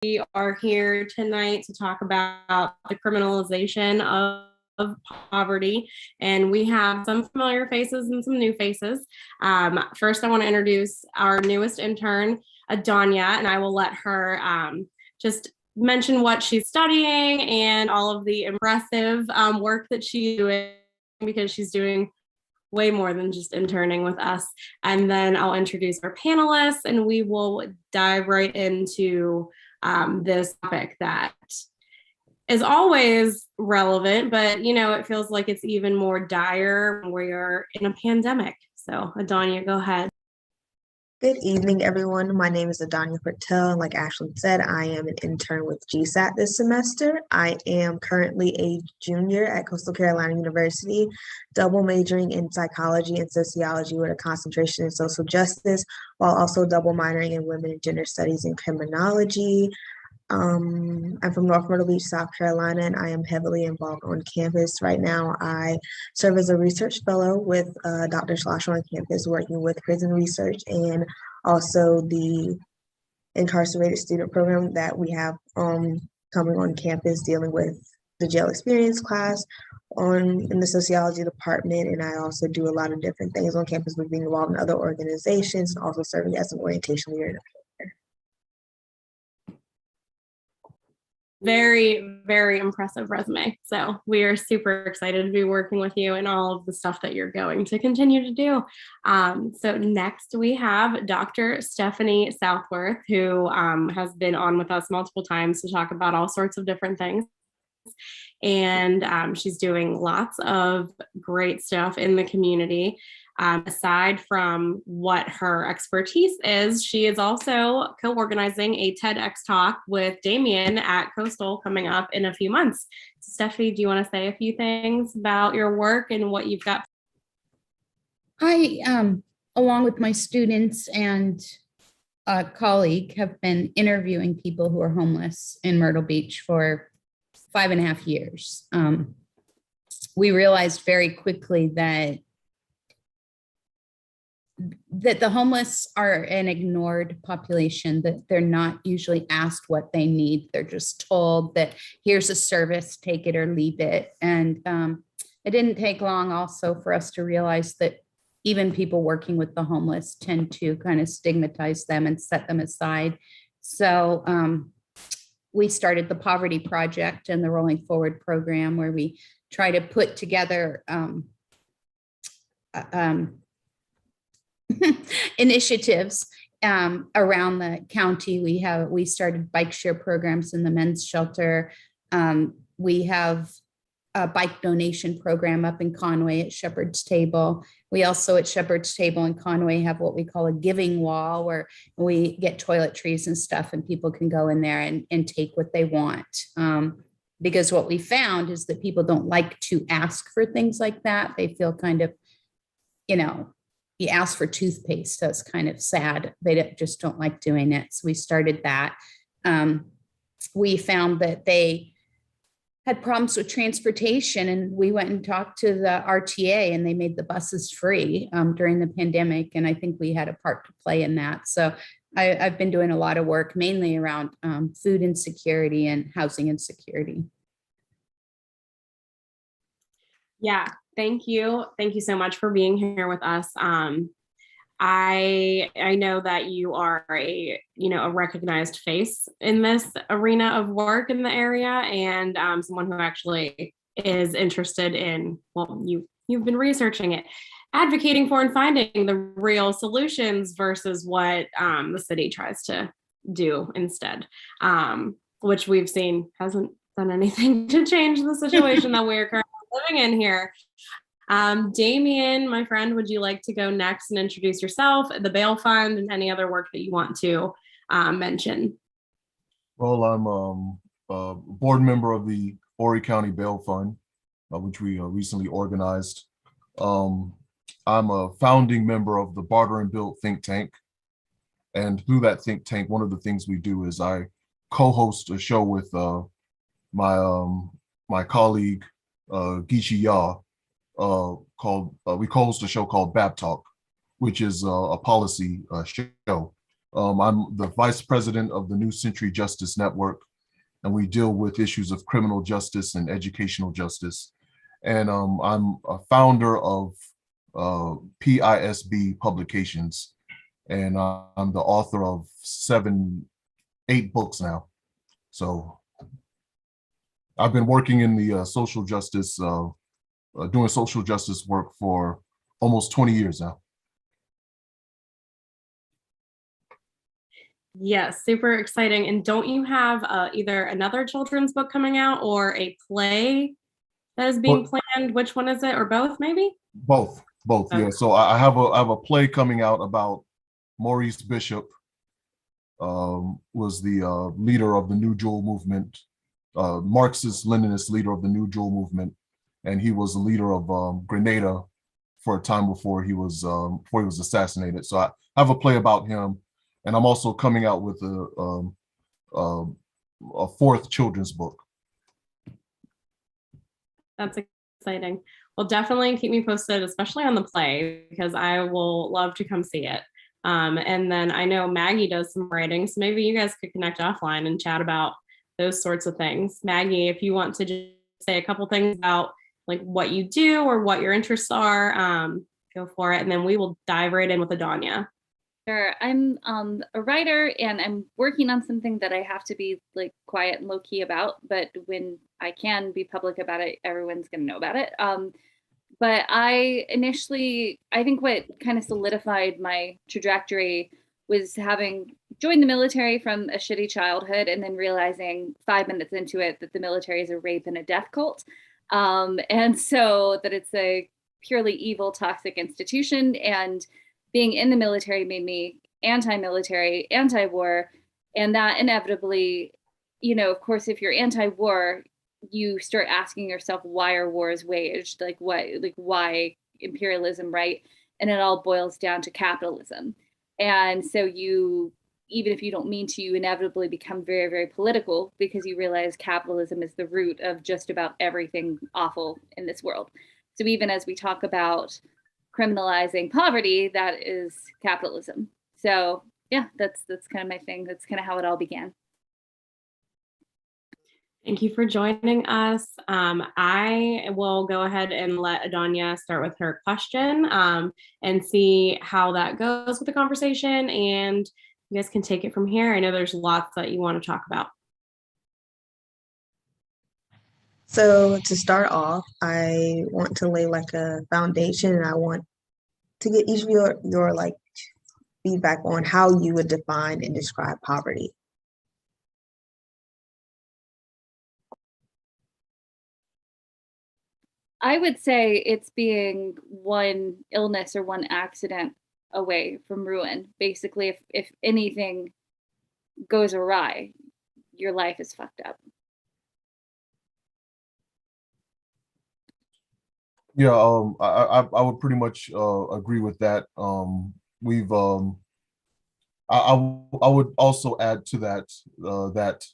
We are here tonight to talk about the criminalization of poverty, and we have some familiar faces and some new faces. First, I want to introduce our newest intern, Adonya, and I will let her just mention what she's studying and all of the impressive work that she's doing, because she's doing way more than just interning with us. And then I'll introduce our panelists, and we will dive right into this topic that is always relevant, but it feels like it's even more dire when we're in a pandemic. So Adonya, go ahead. Good evening, everyone. My name is Adonya Pertell, and like Ashlyn said, I am an intern with GSAT this semester. I am currently a junior at Coastal Carolina University, double majoring in psychology and sociology with a concentration in social justice, while also double minoring in women and gender studies and criminology. I'm from North Myrtle Beach, South Carolina, and I am heavily involved on campus. Right now, I serve as a research fellow with Dr. Schlosser on campus, working with prison research and also the incarcerated student program that we have coming on campus, dealing with the jail experience class in the sociology department. And I also do a lot of different things on campus with being involved in other organizations and also serving as an orientation leader. Very, very impressive resume. So we are super excited to be working with you and all of the stuff that you're going to continue to do. So next we have Dr. Stephanie Southworth, who has been on with us multiple times to talk about all sorts of different things. And she's doing lots of great stuff in the community. Aside from what her expertise is, she is also co-organizing a TEDx talk with Dameion at Coastal coming up in a few months. So Stephanie, do you want to say a few things about your work and what you've got? I, along with my students and a colleague, have been interviewing people who are homeless in Myrtle Beach for 5.5 years. We realized very quickly that the homeless are an ignored population, that they're not usually asked what they need. They're just told that here's a service, take it or leave it. And it didn't take long also for us to realize that even people working with the homeless tend to kind of stigmatize them and set them aside. So we started the Poverty Project and the Rolling Forward program, where we try to put together initiatives around the county. We started bike share programs in the men's shelter. We have a bike donation program up in Conway at Shepherd's Table. We also at Shepherd's Table in Conway have what we call a giving wall, where we get toiletries and stuff and people can go in there and take what they want. Because what we found is that people don't like to ask for things like that. They feel kind of, you ask for toothpaste, so it's kind of sad. They just don't like doing it. So we started that. We found that they had problems with transportation, and we went and talked to the RTA, and they made the buses free during the pandemic. And I think we had a part to play in that. So I've been doing a lot of work, mainly around food insecurity and housing insecurity. Yeah, thank you. Thank you so much for being here with us. I know that you are a recognized face in this arena of work in the area, and someone who actually is interested in, well, you've been researching it, advocating for and finding the real solutions versus what the city tries to do instead, which we've seen hasn't done anything to change the situation that we're currently living in here. Dameion, my friend, would you like to go next and introduce yourself, the Bail Fund, and any other work that you want to mention? Well, I'm a board member of the Horry County Bail Fund, which we recently organized. I'm a founding member of the Barter and Build think tank. And through that think tank, one of the things we do is I co-host a show with my colleague, Gishi Ya, we co-host a show called Bab Talk, which is a policy show. I'm the vice president of the New Century Justice Network, and we deal with issues of criminal justice and educational justice. And I'm a founder of PISB Publications, and I'm the author of 8 books now. So I've been working in the social justice, doing social justice work for almost 20 years now. Yes, super exciting. And don't you have either another children's book coming out or a play that is being planned? Which one is it, or both maybe? Both, Okay. yeah. So I have a play coming out about Maurice Bishop, was the leader of the New Jewel movement, Marxist-Leninist leader of the New Jewel movement, and he was the leader of Grenada for a time before he was assassinated. So I have a play about him, and I'm also coming out with a 4th children's book. That's exciting. Well, definitely keep me posted, especially on the play, because I will love to come see it. And then I know Maggie does some writing, so maybe you guys could connect offline and chat about those sorts of things. Maggie, if you want to just say a couple things about like what you do or what your interests are, go for it. And then we will dive right in with Adonya. Sure. I'm a writer, and I'm working on something that I have to be like quiet and low key about. But when I can be public about it, everyone's going to know about it. But I think what kind of solidified my trajectory was having joined the military from a shitty childhood, and then realizing 5 minutes into it that the military is a rape and a death cult. And so that it's a purely evil, toxic institution. And being in the military made me anti-military, anti-war. And that inevitably, of course, if you're anti-war, you start asking yourself, why are wars waged? Why imperialism, right? And it all boils down to capitalism. And so even if you don't mean to, you inevitably become very, very political, because you realize capitalism is the root of just about everything awful in this world. So even as we talk about criminalizing poverty, that is capitalism. So yeah, that's kind of my thing. That's kind of how it all began. Thank you for joining us. I will go ahead and let Adonya start with her question and see how that goes with the conversation, and you guys can take it from here. I know there's lots that you want to talk about. So to start off, I want to lay like a foundation, and I want to get each of your like feedback on how you would define and describe poverty. I would say it's being one illness or one accident away from ruin. Basically, if anything goes awry, your life is fucked up. Yeah, I would pretty much agree with that. I would also add to that that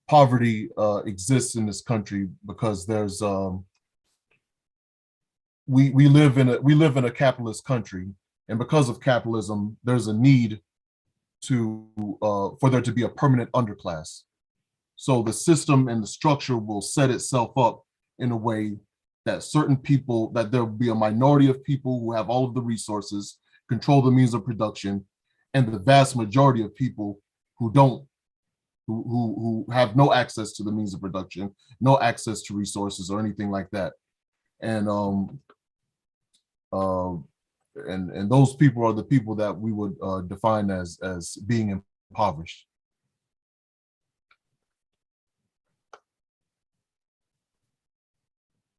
poverty exists in this country because there's we live in a capitalist country, and because of capitalism, there's a need for there to be a permanent underclass. So the system and the structure will set itself up in a way that that there will be a minority of people who have all of the resources, control the means of production, and the vast majority of people who don't, who have no access to the means of production, no access to resources or anything like that. And those people are the people that we would define as being impoverished.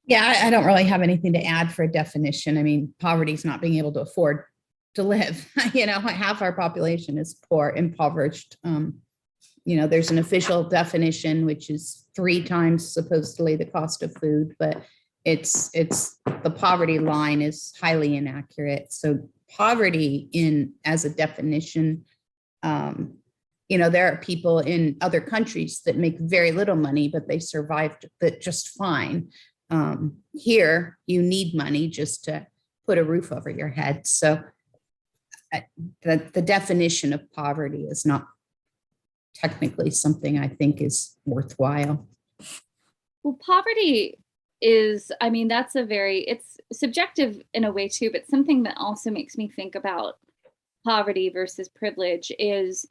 Yeah, I don't really have anything to add for a definition. I mean, poverty is not being able to afford to live. Half our population is poor, impoverished. There's an official definition, which is 3 times supposedly the cost of food, but it's the poverty line is highly inaccurate. So poverty as a definition, there are people in other countries that make very little money, but they survived just fine. Here, you need money just to put a roof over your head. So the definition of poverty is not technically something I think is worthwhile. Well, poverty is, I mean, it's subjective in a way too, but something that also makes me think about poverty versus privilege is,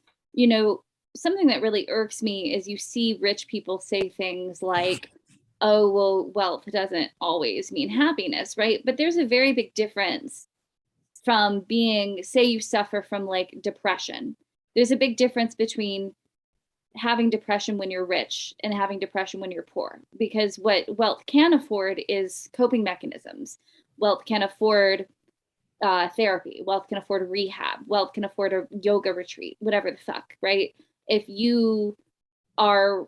something that really irks me is you see rich people say things like, oh, well, wealth doesn't always mean happiness, right? But there's a very big difference from say you suffer from like depression. There's a big difference between having depression when you're rich and having depression when you're poor, because what wealth can afford is coping mechanisms. Wealth can afford therapy. Wealth can afford rehab. Wealth can afford a yoga retreat, whatever the fuck, right? If you are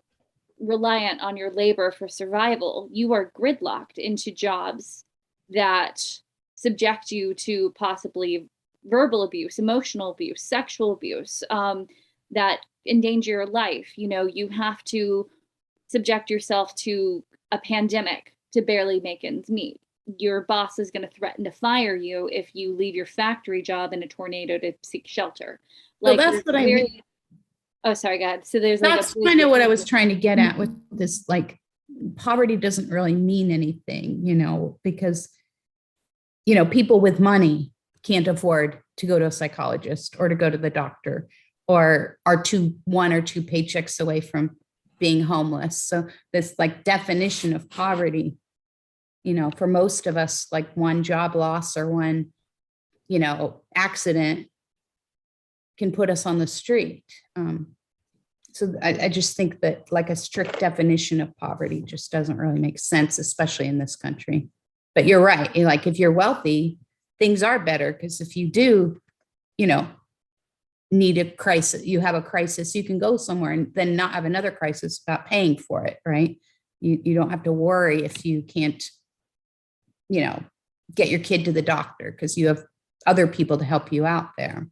reliant on your labor for survival, you are gridlocked into jobs that subject you to possibly verbal abuse, emotional abuse, sexual abuse, that endanger your life. You have to subject yourself to a pandemic to barely make ends meet. Your boss is going to threaten to fire you if you leave your factory job in a tornado to seek shelter. Like, well, that's what I mean. Oh, sorry, go ahead. So that's kind of what I was trying to get at with this, like, poverty doesn't really mean anything, because, people with money can't afford to go to a psychologist or to go to the doctor, or are 1 or 2 paychecks away from being homeless. So this like definition of poverty, for most of us, like one job loss or one, accident can put us on the street. So I just think that like a strict definition of poverty just doesn't really make sense, especially in this country. But you're right. Like if you're wealthy, things are better, because if you do, need a crisis, you have a crisis, you can go somewhere and then not have another crisis about paying for it, right? You don't have to worry if you can't, get your kid to the doctor because you have other people to help you out there.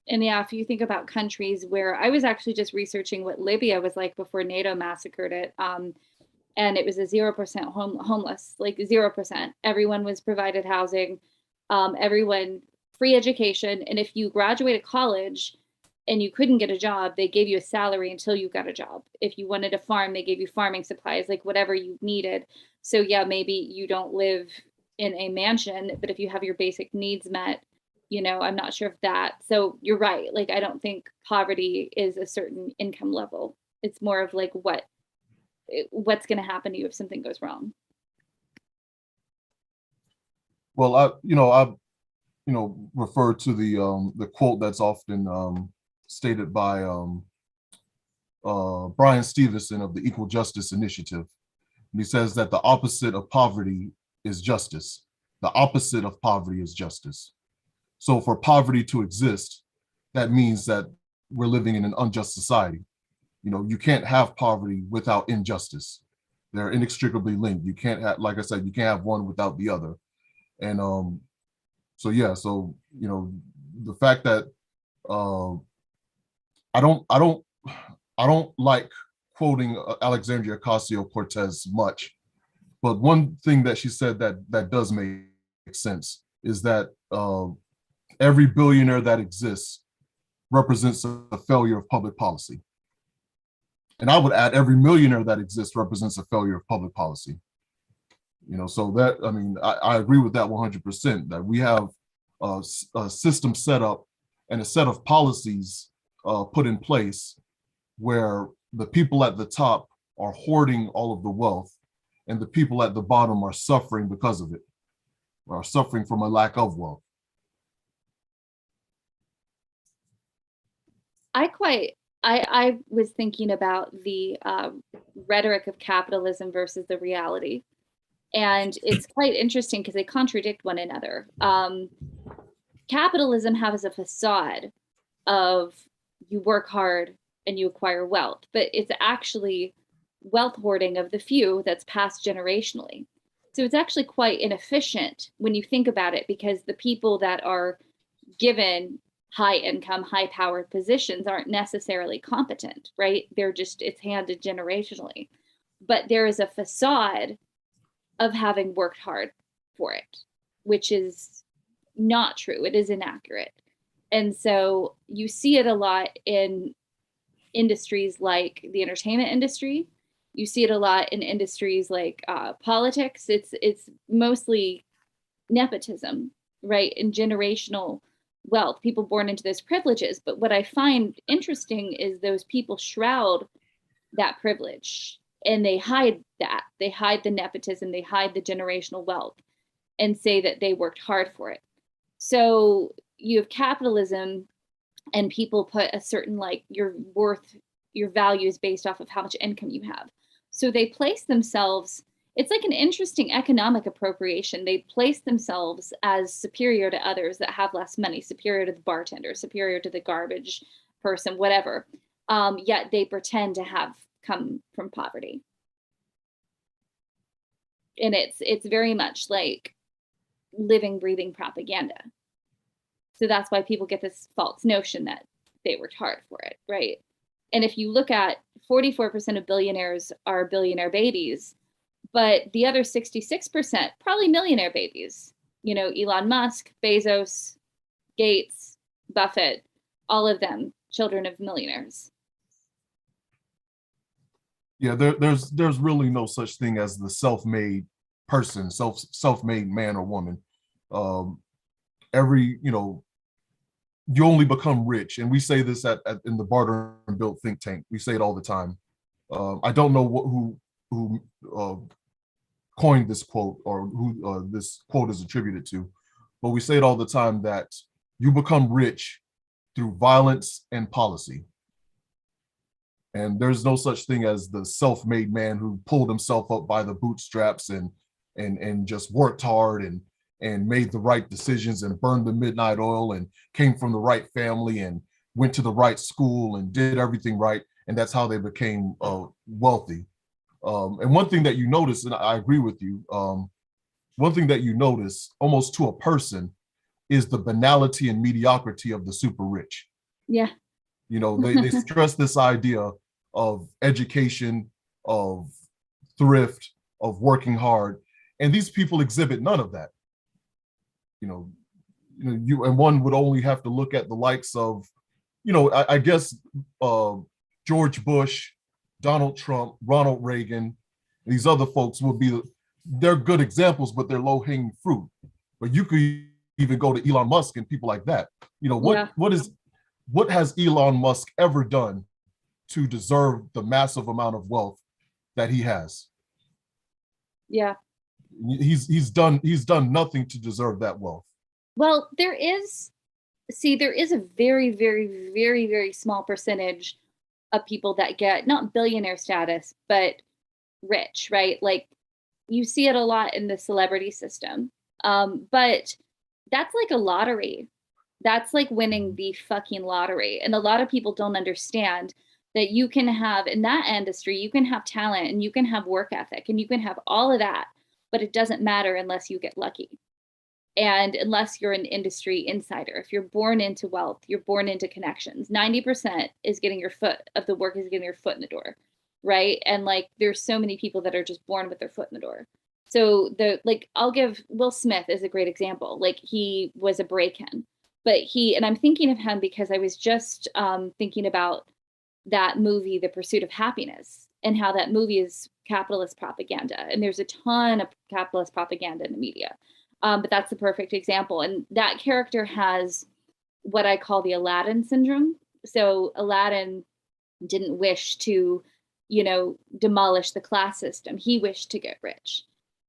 And yeah, if you think about countries where I was actually just researching what Libya was like before NATO massacred it, and it was a 0% homeless, like 0%. Everyone was provided housing, everyone free education. And if you graduated college and you couldn't get a job, they gave you a salary until you got a job. If you wanted to farm, they gave you farming supplies, like whatever you needed. So yeah, maybe you don't live in a mansion, but if you have your basic needs met, I'm not sure if that. So you're right. Like, I don't think poverty is a certain income level. It's more of like what's going to happen to you if something goes wrong. Well, I refer to the quote that's often stated by Brian Stevenson of the Equal Justice Initiative. And he says that the opposite of poverty is justice. The opposite of poverty is justice. So for poverty to exist, that means that we're living in an unjust society. You can't have poverty without injustice. They're inextricably linked. You can't have, like I said, you can't have one without the other. And so yeah, so the fact that I don't like quoting Alexandria Ocasio-Cortez much, but one thing that she said that does make sense is that every billionaire that exists represents a failure of public policy. And I would add every millionaire that exists represents a failure of public policy. So that, I mean, I agree with that 100%, that we have a system set up and a set of policies put in place where the people at the top are hoarding all of the wealth and the people at the bottom are suffering because of it, or are suffering from a lack of wealth. I was thinking about the rhetoric of capitalism versus the reality. And it's quite interesting because they contradict one another. Capitalism has a facade of you work hard and you acquire wealth, but it's actually wealth hoarding of the few that's passed generationally. So it's actually quite inefficient when you think about it, because the people that are given high income, high powered positions aren't necessarily competent, right? It's handed generationally. But there is a facade of having worked hard for it, which is not true. It is inaccurate. And so you see it a lot in industries like the entertainment industry. You see it a lot in industries like politics. It's mostly nepotism, right? And generational wealth, people born into those privileges. But what I find interesting is those people shroud that privilege and they hide that. They hide the nepotism, they hide the generational wealth and say that they worked hard for it. So you have capitalism and people put a certain, like, your worth, your value is based off of how much income you have. So they place themselves, it's like an interesting economic appropriation. They place themselves as superior to others that have less money, superior to the bartender, superior to the garbage person, whatever. Yet they pretend to have come from poverty. And it's very much like living, breathing propaganda. So that's why people get this false notion that they worked hard for it, right? And if you look at 44% of billionaires are billionaire babies, but the other 66% probably millionaire babies. You know, Elon Musk, Bezos, Gates, Buffett, all of them children of millionaires. Yeah, there's really no such thing as the self-made person, self-made man or woman. You only become rich, and we say this in the Barter and Build think tank. We say it all the time. I don't know who coined this quote or who this quote is attributed to, but we say it all the time that you become rich through violence and policy. And there's no such thing as the self-made man who pulled himself up by the bootstraps and just worked hard and made the right decisions and burned the midnight oil and came from the right family and went to the right school and did everything right. And that's how they became wealthy. And one thing that you notice, and I agree with you, one thing that you notice almost to a person is the banality and mediocrity of the super rich. Yeah. You know, they stress this idea of education, of thrift, of working hard. And these people exhibit none of that. And one would only have to look at the likes of, I guess, George Bush, Donald Trump, Ronald Reagan, these other folks they're good examples, but they're low-hanging fruit. But you could even go to Elon Musk and people like that. What has Elon Musk ever done to deserve the massive amount of wealth that he has? Yeah. He's done nothing to deserve that wealth. Well, there is a very, very, very, very small percentage of people that get not billionaire status, but rich, right? Like you see it a lot in the celebrity system. But that's like a lottery. That's like winning the fucking lottery. And a lot of people don't understand that you can have, in that industry, you can have talent and you can have work ethic and you can have all of that, but it doesn't matter unless you get lucky. And unless you're an industry insider, if you're born into wealth, you're born into connections. 90% is getting your foot of the work is getting your foot in the door, right? And like, there's so many people that are just born with their foot in the door. So I'll give Will Smith as a great example. Like he was a break-in, but and I'm thinking of him because I was just thinking about that movie, The Pursuit of Happiness, and how that movie is capitalist propaganda. And there's a ton of capitalist propaganda in the media. But that's the perfect example. And that character has what I call the Aladdin Syndrome. So Aladdin didn't wish to, demolish the class system. He wished to get rich.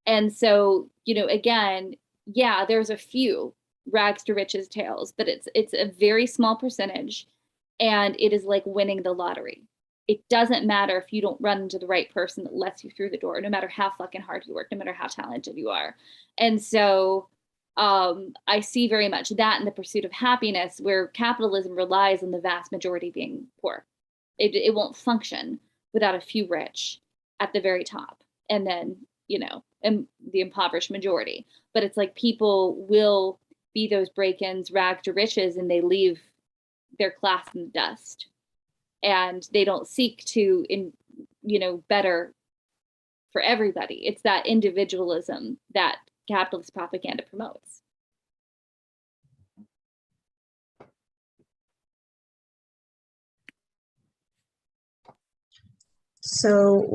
And so, again, yeah, there's a few rags to riches tales, but it's a very small percentage. And it is like winning the lottery. It doesn't matter if you don't run into the right person that lets you through the door, no matter how fucking hard you work, no matter how talented you are. And so I see very much that in The Pursuit of Happiness, where capitalism relies on the vast majority being poor. It won't function without a few rich at the very top. And then, and the impoverished majority. But it's like people will be those break-ins, rag to riches, and they leave their class in the dust. And they don't seek to, better for everybody. It's that individualism that capitalist propaganda promotes. So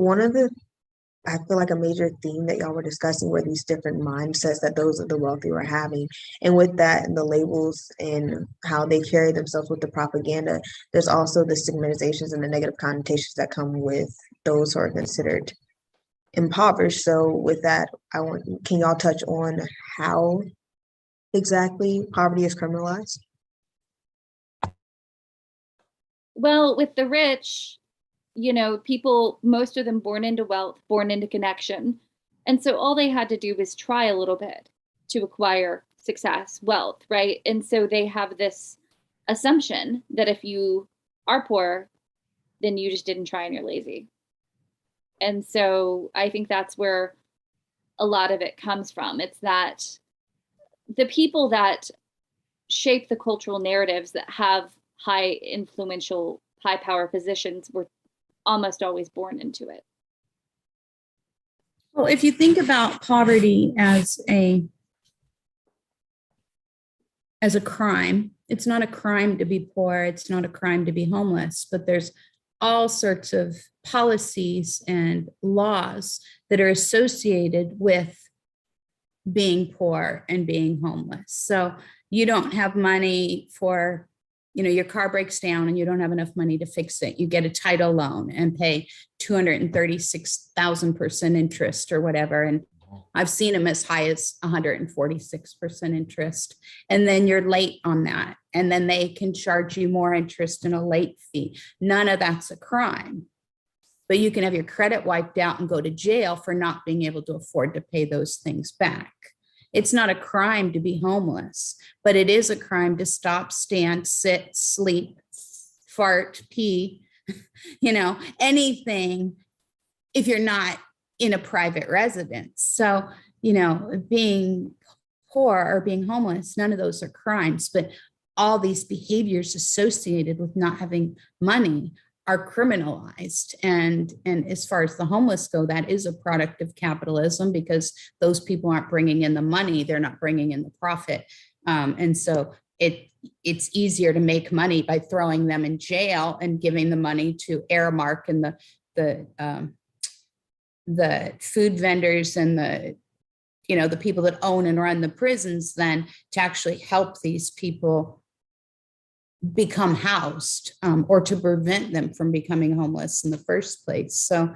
I feel like a major theme that y'all were discussing were these different mindsets that those of the wealthy were having. And with that and the labels and how they carry themselves with the propaganda, there's also the stigmatizations and the negative connotations that come with those who are considered impoverished. So with that, can y'all touch on how exactly poverty is criminalized? Well, with the rich, people, most of them born into wealth, born into connection. And so all they had to do was try a little bit to acquire success, wealth, right? And so they have this assumption that if you are poor, then you just didn't try and you're lazy. And so I think that's where a lot of it comes from. It's that the people that shape the cultural narratives that have high influential, high power positions were almost always born into it. Well, if you think about poverty as a crime, it's not a crime to be poor, it's not a crime to be homeless, but there's all sorts of policies and laws that are associated with being poor and being homeless. So you don't have money for, your car breaks down and you don't have enough money to fix it. You get a title loan and pay 236,000% interest or whatever. And I've seen them as high as 146% interest. And then you're late on that. And then they can charge you more interest and a late fee. None of that's a crime. But you can have your credit wiped out and go to jail for not being able to afford to pay those things back. It's not a crime to be homeless, but it is a crime to stop, stand, sit, sleep, fart, pee, anything if you're not in a private residence. So, being poor or being homeless, none of those are crimes, but all these behaviors associated with not having money are criminalized. And as far as the homeless go, that is a product of capitalism because those people aren't bringing in the money, they're not bringing in the profit. And so it's easier to make money by throwing them in jail and giving the money to Aramark and the food vendors and the people that own and run the prisons than to actually help these people become housed or to prevent them from becoming homeless in the first place. So,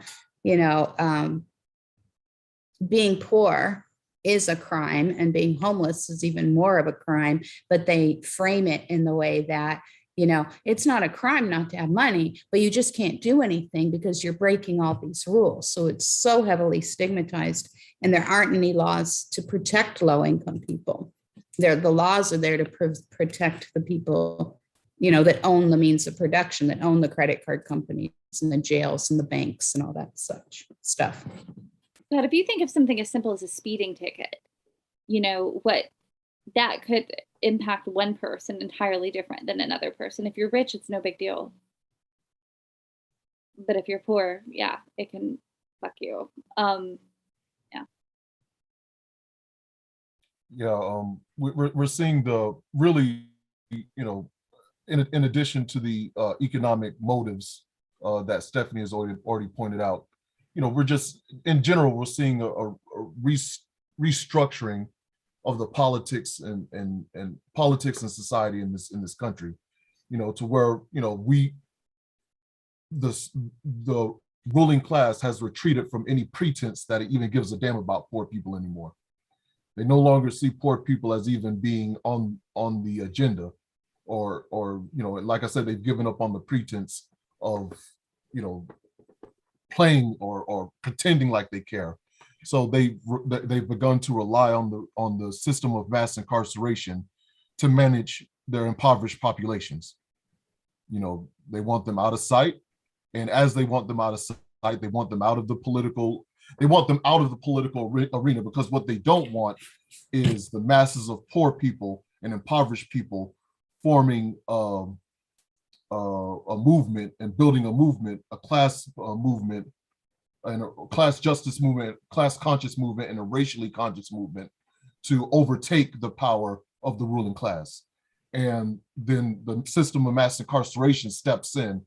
being poor is a crime and being homeless is even more of a crime, but they frame it in the way that, it's not a crime not to have money, but you just can't do anything because you're breaking all these rules. So it's so heavily stigmatized and there aren't any laws to protect low-income people. The laws are there to protect the people that own the means of production, that own the credit card companies and the jails and the banks and all that such stuff. But if you think of something as simple as a speeding ticket, what that could impact one person entirely different than another person. If you're rich, it's no big deal. But if you're poor, yeah, it can fuck you. We're seeing the really, in addition to the economic motives that Stephanie has already pointed out, we're just, in general, we're seeing a restructuring of the politics and politics and society in this country, to where, the ruling class has retreated from any pretense that it even gives a damn about poor people anymore. They no longer see poor people as even being on the agenda. Or like I said, they've given up on the pretense of, playing or pretending like they care. So they've begun to rely on the system of mass incarceration to manage their impoverished populations. They want them out of sight, and as they want them out of sight, they want them out of the political. They want them out of the political arena, because what they don't want is the masses of poor people and impoverished people forming a movement and building a movement, a class movement, and a class justice movement, class conscious movement, and a racially conscious movement to overtake the power of the ruling class. And then the system of mass incarceration steps in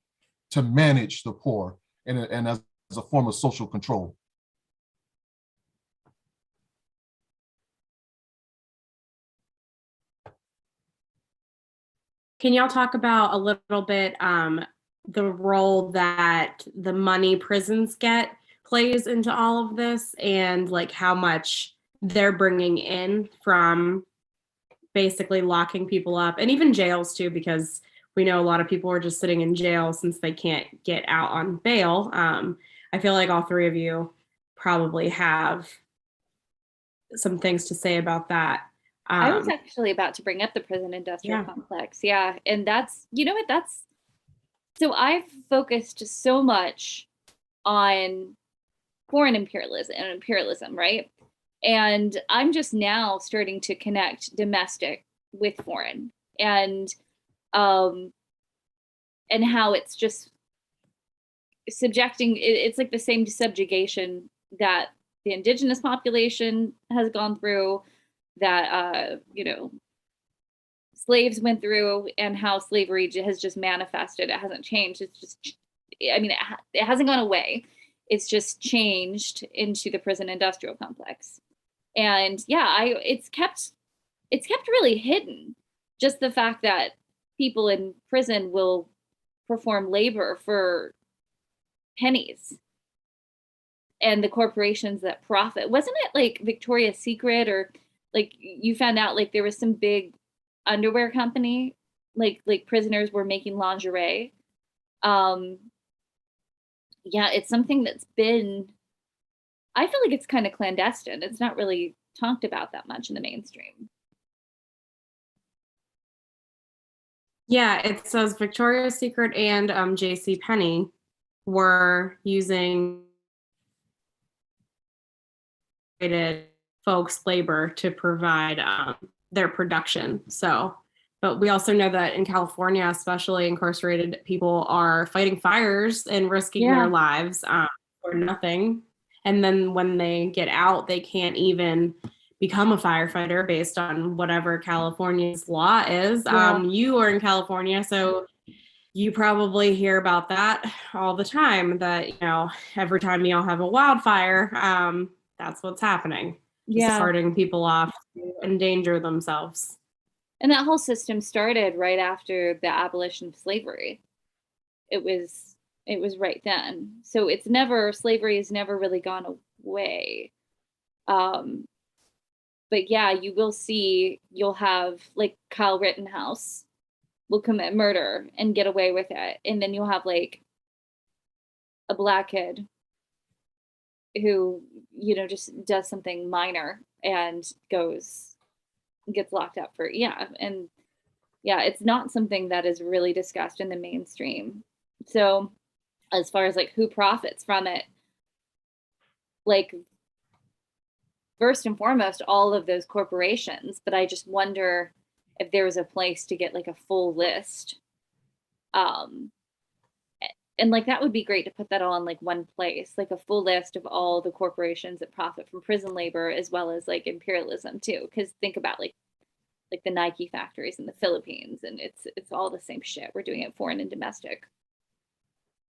to manage the poor. And as a form of social control. Can y'all talk about a little bit the role that the money prisons get plays into all of this, and like how much they're bringing in from basically locking people up, and even jails too, because we know a lot of people are just sitting in jail since they can't get out on bail. I feel like all three of you probably have some things to say about that. I was actually about to bring up the prison industrial complex. Yeah. And that's, you know what, so I've focused so much on foreign imperialism, right? And I'm just now starting to connect domestic with foreign, and how it's just subjecting, it's like the same subjugation that the indigenous population has gone through, that slaves went through, and how slavery has just manifested. It hasn't changed. It's just, I mean, it hasn't gone away. It's just changed into the prison industrial complex. And yeah, it's kept really hidden. Just the fact that people in prison will perform labor for pennies, and the corporations that profit. Wasn't it like Victoria's Secret, or like you found out like there was some big underwear company, like prisoners were making lingerie. Yeah, it's something that's been, I feel like it's kind of clandestine. It's not really talked about that much in the mainstream. Yeah, it says Victoria's Secret and J.C. Penney were using folks' labor to provide their production. So, but we also know that in California, especially, incarcerated people are fighting fires and risking their lives for nothing. And then when they get out, they can't even become a firefighter based on whatever California's law is. You are in California, so you probably hear about that all the time, that, every time y'all have a wildfire, that's what's happening. Just starting people off to endanger themselves. And that whole system started right after the abolition of slavery. It was right then. So slavery has never really gone away. But yeah, you'll have like Kyle Rittenhouse will commit murder and get away with it. And then you'll have like a Black kid who, just does something minor and gets locked up for, and it's not something that is really discussed in the mainstream. So as far as like who profits from it, like first and foremost, all of those corporations, but I just wonder if there was a place to get like a full list. And like that would be great to put that all in like one place, like a full list of all the corporations that profit from prison labor, as well as like imperialism too. Because think about like the Nike factories in the Philippines, and it's all the same shit. We're doing it foreign and domestic.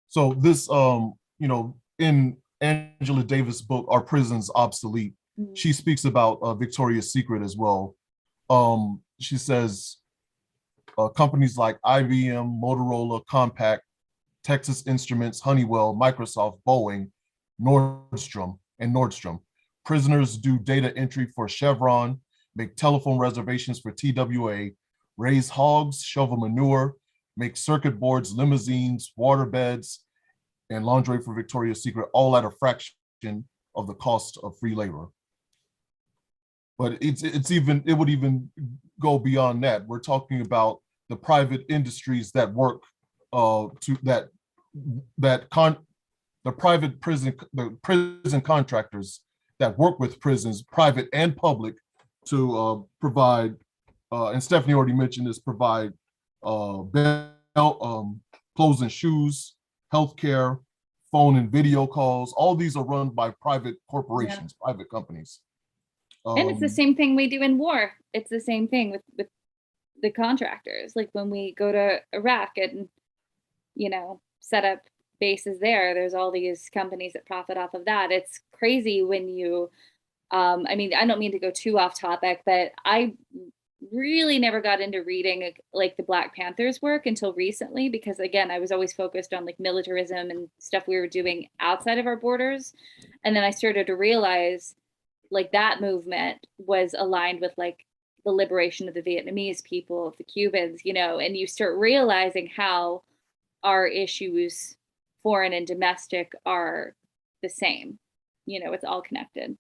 So this, in Angela Davis' book, Are Prisons Obsolete? Mm-hmm. She speaks about Victoria's Secret as well. She says companies like IBM, Motorola, Compaq, Texas Instruments, Honeywell, Microsoft, Boeing, Nordstrom. Prisoners do data entry for Chevron, make telephone reservations for TWA, raise hogs, shovel manure, make circuit boards, limousines, water beds, and lingerie for Victoria's Secret, all at a fraction of the cost of free labor. But it would even go beyond that. We're talking about the private industries that work the prison contractors that work with prisons, private and public, to provide, and Stephanie already mentioned this, provide clothes and shoes, healthcare, phone and video calls. All these are run by private corporations, private companies. And it's the same thing we do in war. It's the same thing with the contractors. Like when we go to Iraq and, set up base is there. There's all these companies that profit off of that. It's crazy when you, I mean, I don't mean to go too off topic, but I really never got into reading like the Black Panthers work until recently, because again, I was always focused on like militarism and stuff we were doing outside of our borders. And then I started to realize like that movement was aligned with like the liberation of the Vietnamese people, of the Cubans, you know, and you start realizing how our issues, foreign and domestic, are the same. You know, it's all connected.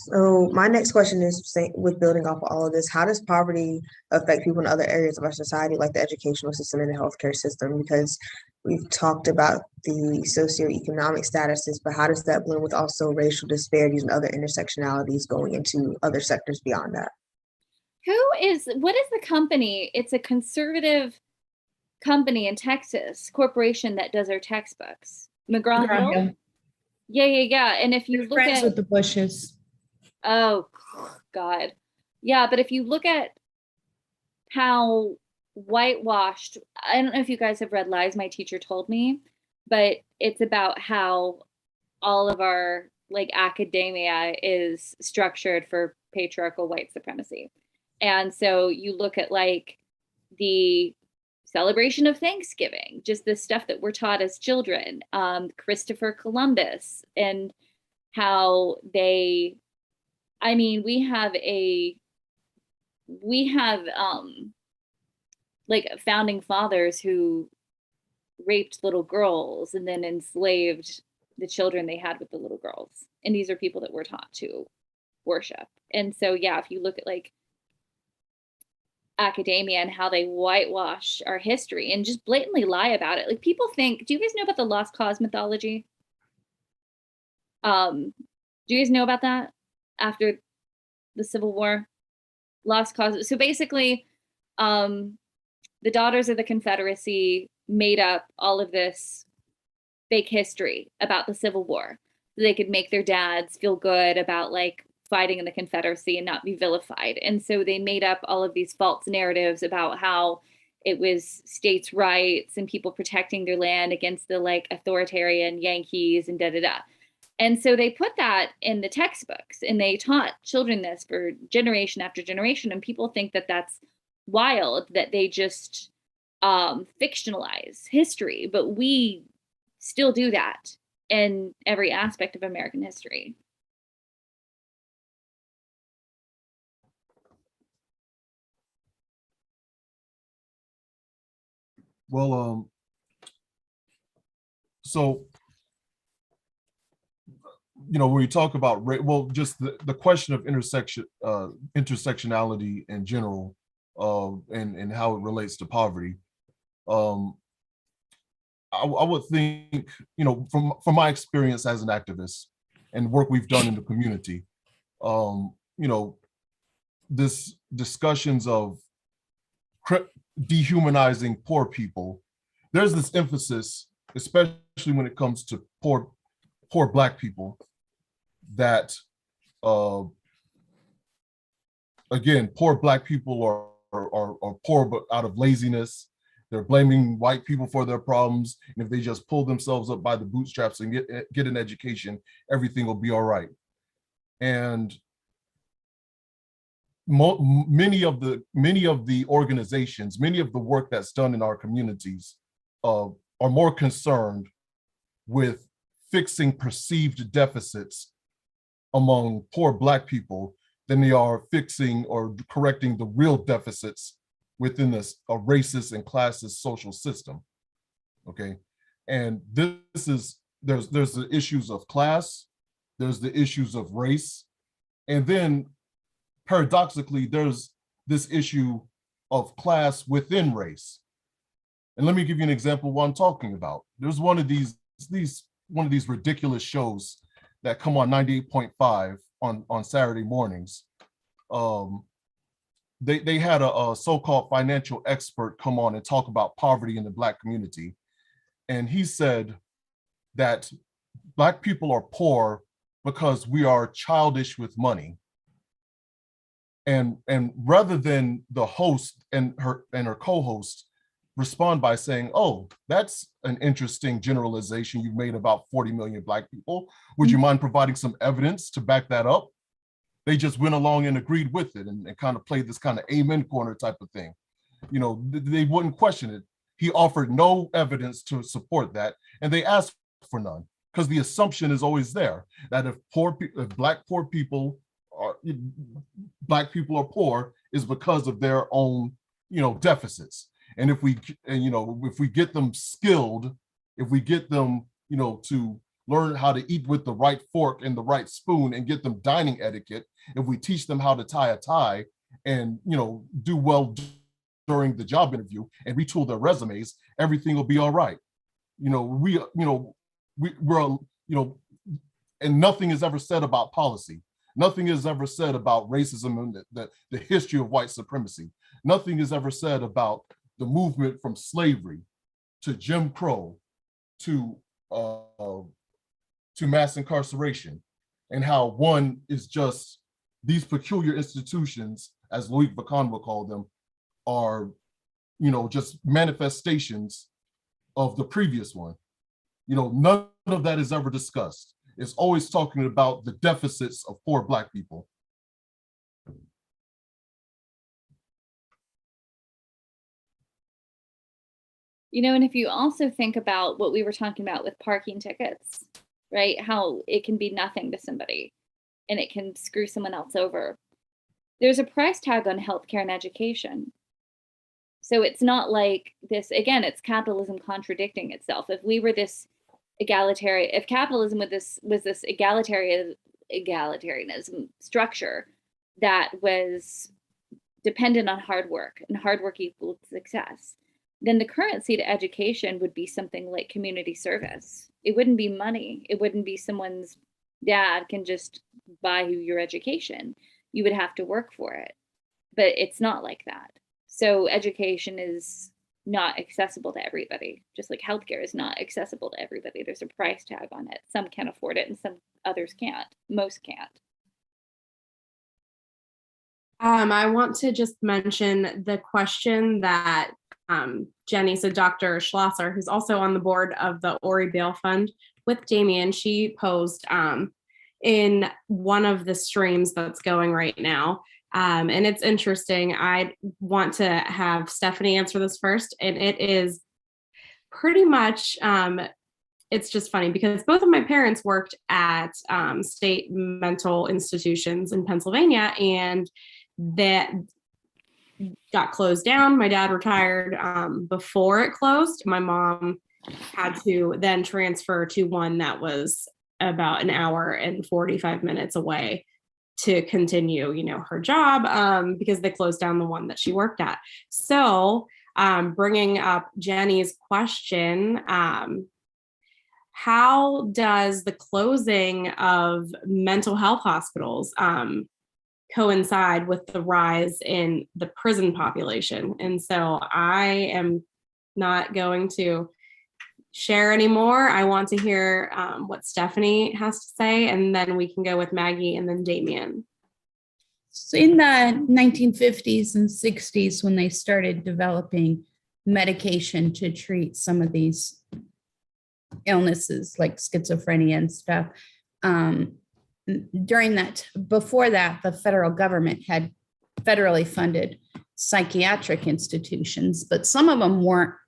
So my next question is with building off of all of this, how does poverty affect people in other areas of our society, like the educational system and the healthcare system? Because we've talked about the socioeconomic statuses, but how does that blend with also racial disparities and other intersectionalities going into other sectors beyond that? What is the company? It's a conservative company in Texas, corporation that does our textbooks. McGraw-Hill? Yeah. And if you look friends at with the Bushes. Oh, God. Yeah, but if you look at how whitewashed, I don't know if you guys have read Lies My Teacher Told Me, but it's about how all of our like academia is structured for patriarchal white supremacy. And so you look at like the celebration of Thanksgiving, just the stuff that we're taught as children, Christopher Columbus, and how they, I mean, we have like founding fathers who raped little girls and then enslaved the children they had with the little girls. And these are people that we're taught to worship. And so, yeah, if you look at like academia and how they whitewash our history and just blatantly lie about it. Like people think, do you guys know about the lost cause mythology? Do you guys know about that after the Civil War? Lost cause. So basically, the Daughters of the Confederacy made up all of this fake history about the Civil War so they could make their dads feel good about like fighting in the Confederacy and not be vilified. And so they made up all of these false narratives about how it was states' rights and people protecting their land against the like authoritarian Yankees and da. And so they put that in the textbooks and they taught children this for generation after generation. And people think that that's wild, that they just fictionalize history, but we still do that in every aspect of American history. Well, so, you know, when we talk about just the question of intersectionality in general, and how it relates to poverty, I would think, you know, from my experience as an activist and work we've done in the community, you know, this discussions of dehumanizing poor people, there's this emphasis, especially when it comes to poor Black people, that again, poor Black people are poor but out of laziness. They're blaming white people for their problems, and if they just pull themselves up by the bootstraps and get an education, everything will be all right. And many of the organizations, many of the work that's done in our communities are more concerned with fixing perceived deficits among poor Black people than they are fixing or correcting the real deficits within a racist and classist social system. Okay, and there's the issues of class, there's the issues of race, and then paradoxically, there's this issue of class within race. And let me give you an example of what I'm talking about. There's one of these ridiculous shows that come on 98.5 on Saturday mornings. They had a so-called financial expert come on and talk about poverty in the Black community. And he said that Black people are poor because we are childish with money. And rather than the host and her co-host respond by saying, oh, that's an interesting generalization you've made about 40 million Black people. Would you mind providing some evidence to back that up? They just went along and agreed with it and kind of played this kind of amen corner type of thing. You know, they wouldn't question it. He offered no evidence to support that, and they asked for none, because the assumption is always there that if Black people are poor is because of their own, you know, deficits. And if we get them skilled, if we get them, you know, to learn how to eat with the right fork and the right spoon and get them dining etiquette, if we teach them how to tie a tie and, you know, do well during the job interview and retool their resumes, everything will be all right. And nothing is ever said about policy. Nothing is ever said about racism and the history of white supremacy. Nothing is ever said about the movement from slavery to Jim Crow to mass incarceration, and how one is just these peculiar institutions, as Louis Vacan would call them, are, you know, just manifestations of the previous one. You know, none of that is ever discussed. It's always talking about the deficits of poor Black people. You know, and if you also think about what we were talking about with parking tickets, right? How it can be nothing to somebody and it can screw someone else over. There's a price tag on healthcare and education. So it's not like this, again, it's capitalism contradicting itself. If we were this egalitarian, if capitalism was this egalitarianism structure that was dependent on hard work and hard work equals success, then the currency to education would be something like community service. It wouldn't be money. It wouldn't be someone's dad can just buy you your education. You would have to work for it. But it's not like that. So education is not accessible to everybody, just like healthcare is not accessible to everybody. There's a price tag on it. Some can afford it and some others can't. Most can't. I want to just mention the question that Jenny, so Dr. Schlosser, who's also on the board of the Horry Bail Fund with Dameion, she posed in one of the streams that's going right now. And it's interesting. I want to have Stephanie answer this first. And it is pretty much, it's just funny because both of my parents worked at state mental institutions in Pennsylvania, and that got closed down. My dad retired before it closed. My mom had to then transfer to one that was about an hour and 45 minutes away to continue, you know, her job because they closed down the one that she worked at. So bringing up Jenny's question, how does the closing of mental health hospitals coincide with the rise in the prison population? And so I am not going to share anymore. I want to hear what Stephanie has to say, and then we can go with Maggie and then Dameion. So in the 1950s and 60s, when they started developing medication to treat some of these illnesses like schizophrenia and stuff, before that, the federal government had federally funded psychiatric institutions, but some of them were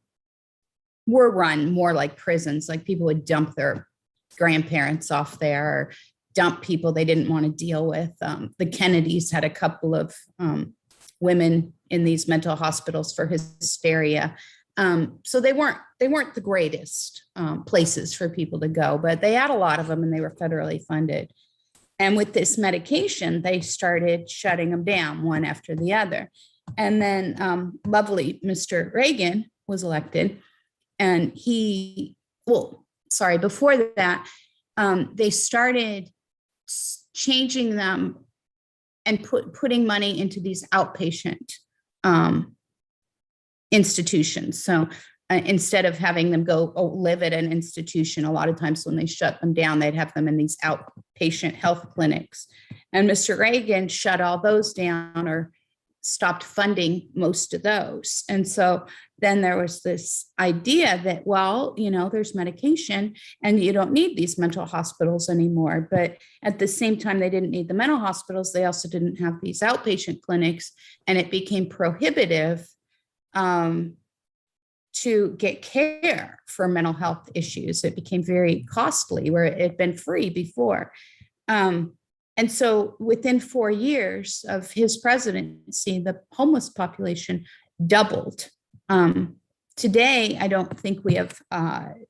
run more like prisons. Like people would dump their grandparents off there, or dump people they didn't want to deal with. The Kennedys had a couple of women in these mental hospitals for hysteria. So they weren't the greatest places for people to go, but they had a lot of them and they were federally funded. And with this medication, they started shutting them down one after the other. And then lovely Mr. Reagan was elected. And before that, they started changing them and putting money into these outpatient institutions. So instead of having them go live at an institution, a lot of times when they shut them down, they'd have them in these outpatient health clinics. And Mr. Reagan shut all those down or stopped funding most of those. And so then there was this idea that, well, there's medication and you don't need these mental hospitals anymore. But at the same time, they didn't need the mental hospitals. They also didn't have these outpatient clinics, and it became prohibitive to get care for mental health issues. It became very costly where it had been free before. And so within 4 years of his presidency, the homeless population doubled. Today, I don't think we have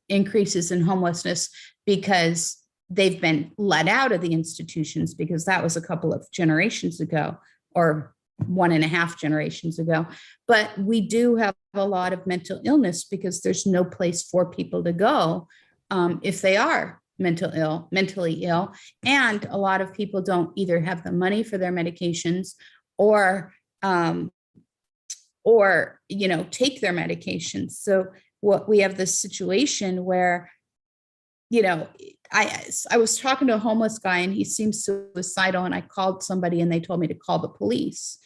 increases in homelessness because they've been let out of the institutions, because that was a couple of generations ago, or 1.5 generations ago. But we do have a lot of mental illness because there's no place for people to go if they are mentally ill. And a lot of people don't either have the money for their medications or take their medications. So what we have this situation where, I was talking to a homeless guy and he seems suicidal, and I called somebody and they told me to call the police.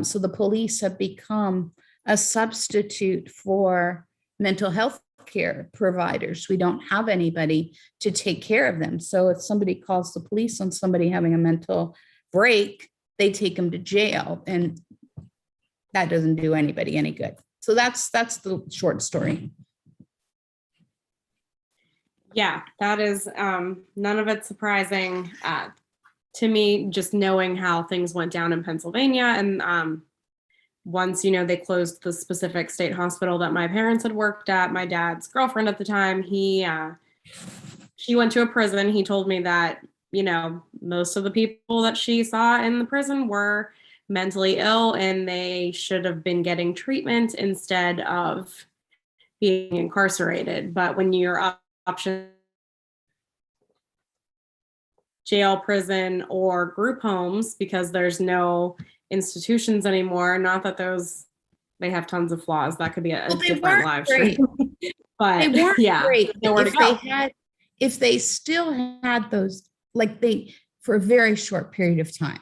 So the police have become a substitute for mental health care providers. We don't have anybody to take care of them. So if somebody calls the police on somebody having a mental break, they take them to jail, and that doesn't do anybody any good. So that's the short story. Yeah, that is none of it surprising to me, just knowing how things went down in Pennsylvania. And once, they closed the specific state hospital that my parents had worked at, my dad's girlfriend at the time, she went to a prison. He told me that, most of the people that she saw in the prison were mentally ill, and they should have been getting treatment instead of being incarcerated. But when your option, jail, prison, or group homes, because there's no institutions anymore, not that they have tons of flaws, that could be a different live stream. But they weren't great. If they still had those, for a very short period of time,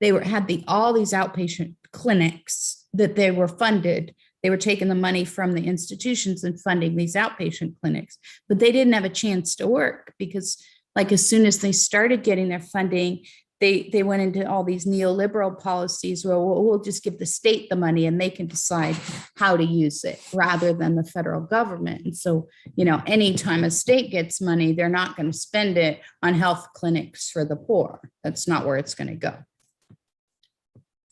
had all these outpatient clinics that they were funded. They were taking the money from the institutions and funding these outpatient clinics, but they didn't have a chance to work because, as soon as they started getting their funding, they went into all these neoliberal policies where we'll just give the state the money and they can decide how to use it rather than the federal government. And so, anytime a state gets money, they're not going to spend it on health clinics for the poor. That's not where it's going to go.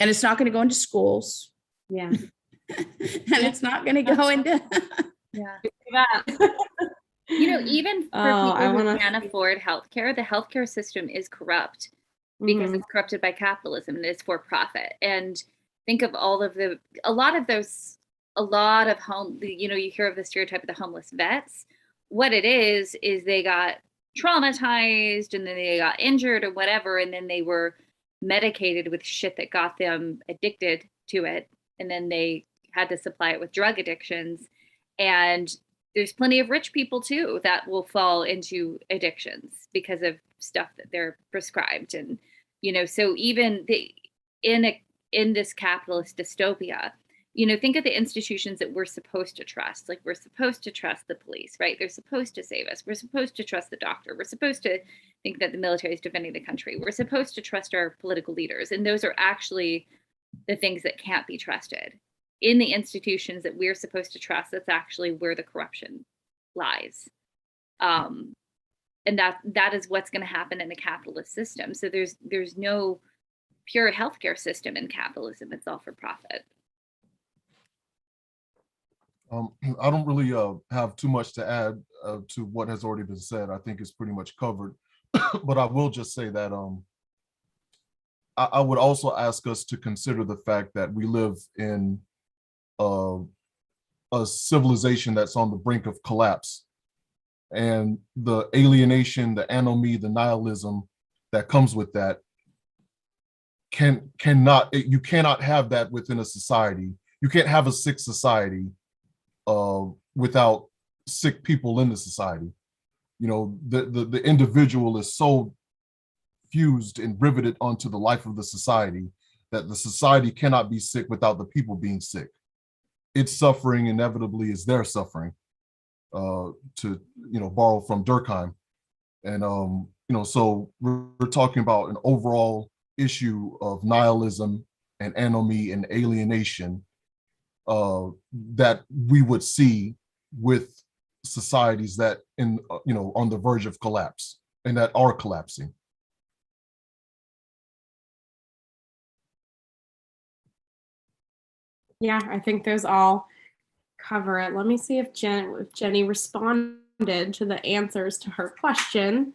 And it's not going to go into schools. Yeah. And it's not going to go into. Yeah. Even for people who can't afford healthcare, the healthcare system is corrupt because it's corrupted by capitalism and it's for profit. And think of a lot of home, you hear of the stereotype of the homeless vets. What it is they got traumatized and then they got injured or whatever. And then they were medicated with shit that got them addicted to it. And then they had to supply it with drug addictions. And there's plenty of rich people too that will fall into addictions because of stuff that they're prescribed. And, so even in this capitalist dystopia, think of the institutions that we're supposed to trust. Like, we're supposed to trust the police, right? They're supposed to save us. We're supposed to trust the doctor. We're supposed to think that the military is defending the country. We're supposed to trust our political leaders. And those are actually the things that can't be trusted. In the institutions that we're supposed to trust, that's actually where the corruption lies. And that is what's going to happen in the capitalist system. So there's no pure healthcare system in capitalism. It's all for profit. I don't really have too much to add to what has already been said. I think it's pretty much covered. But I will just say that I would also ask us to consider the fact that we live in a civilization that's on the brink of collapse. And the alienation, the anomie, the nihilism that comes with that you cannot have that within a society. You can't have a sick society without sick people in the society. The individual is so fused and riveted onto the life of the society, that the society cannot be sick without the people being sick. Its suffering inevitably is their suffering, to borrow from Durkheim. And so we're talking about an overall issue of nihilism and anomie and alienation that we would see with societies that on the verge of collapse and that are collapsing. Yeah, I think those all cover it. Let me see if Jenny responded to the answers to her question.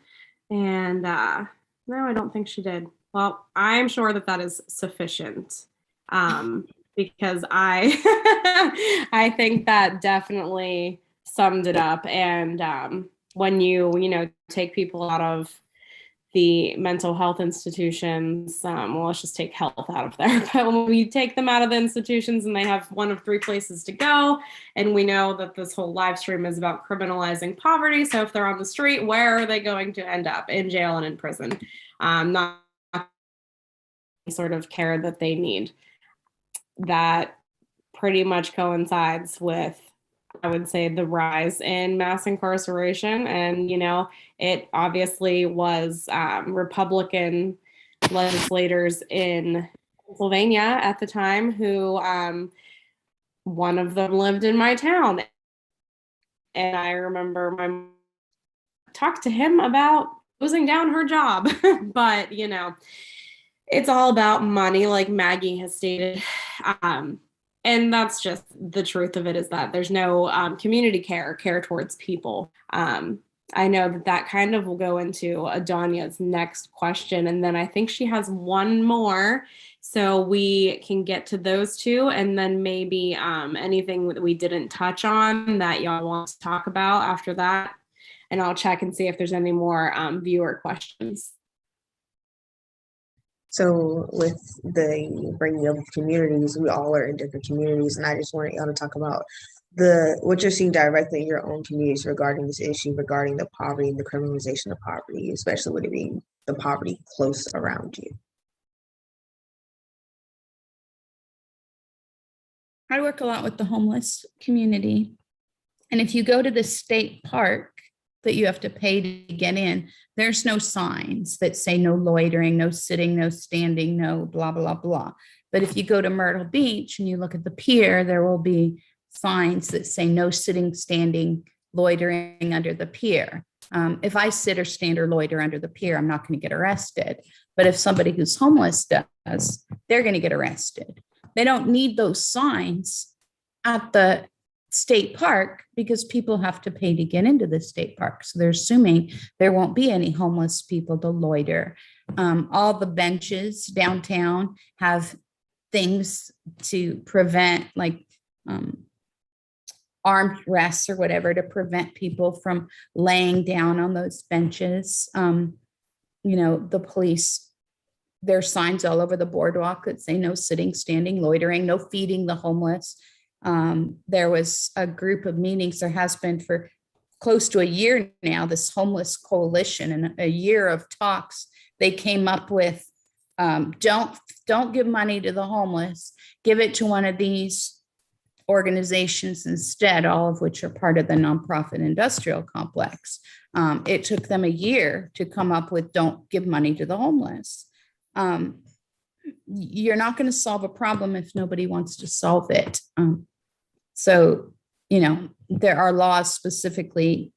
And no, I don't think she did. Well, I'm sure that is sufficient, because I I think that definitely summed it up. And when you take people out of the mental health institutions, well, let's just take health out of there. But when we take them out of the institutions and they have one of three places to go, and we know that this whole live stream is about criminalizing poverty. So if they're on the street, where are they going to end up? In jail and in prison. Not any sort of care that they need. That pretty much coincides with, I would say, the rise in mass incarceration. And, it obviously was Republican legislators in Pennsylvania at the time who, one of them lived in my town. And I remember my mom talked to him about losing down her job. But, it's all about money, like Maggie has stated. And that's just the truth of it, is that there's no community care towards people. I know that kind of will go into Adonya's next question. And then I think she has one more. So we can get to those two. And then maybe anything that we didn't touch on that y'all want to talk about after that. And I'll check and see if there's any more viewer questions. So with the bringing of communities, we all are in different communities, and I just wanted y'all to talk about what you're seeing directly in your own communities regarding this issue, regarding the poverty and the criminalization of poverty, especially with it being the poverty close around you. I work a lot with the homeless community. And if you go to the state park that you have to pay to get in, there's no signs that say no loitering, no sitting, no standing, no blah, blah, blah. But if you go to Myrtle Beach and you look at the pier, there will be signs that say no sitting, standing, loitering under the pier. If I sit or stand or loiter under the pier, I'm not going to get arrested. But if somebody who's homeless does, they're going to get arrested. They don't need those signs at the state park because people have to pay to get into the state park. So they're assuming there won't be any homeless people to loiter. All the benches downtown have things to prevent, like armed rests or whatever, to prevent people from laying down on those benches. The police, there's signs all over the boardwalk that say no sitting, standing, loitering, no feeding the homeless. There was a group of meetings, there has been for close to a year now, this homeless coalition, and a year of talks. They came up with, don't give money to the homeless, give it to one of these organizations instead, all of which are part of the nonprofit industrial complex. It took them a year to come up with don't give money to the homeless. You're not going to solve a problem if nobody wants to solve it. So, there are laws specifically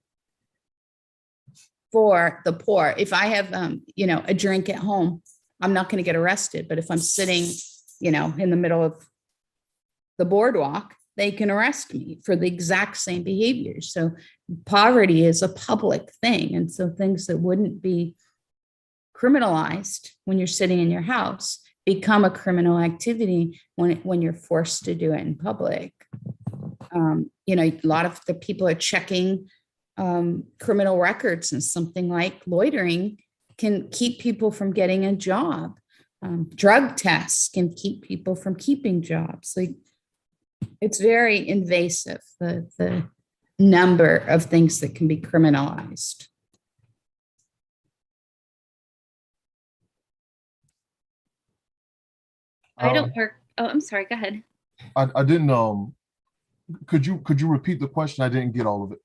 for the poor. If I have, a drink at home, I'm not going to get arrested. But if I'm sitting, in the middle of the boardwalk, they can arrest me for the exact same behavior. So poverty is a public thing. And so things that wouldn't be criminalized when you're sitting in your house become a criminal activity when you're forced to do it in public. A lot of the people are checking criminal records, and something like loitering can keep people from getting a job. Drug tests can keep people from keeping jobs. Like, it's very invasive, the number of things that can be criminalized. I don't work. Oh, I'm sorry. Go ahead. I didn't, could you repeat the question? I didn't get all of it.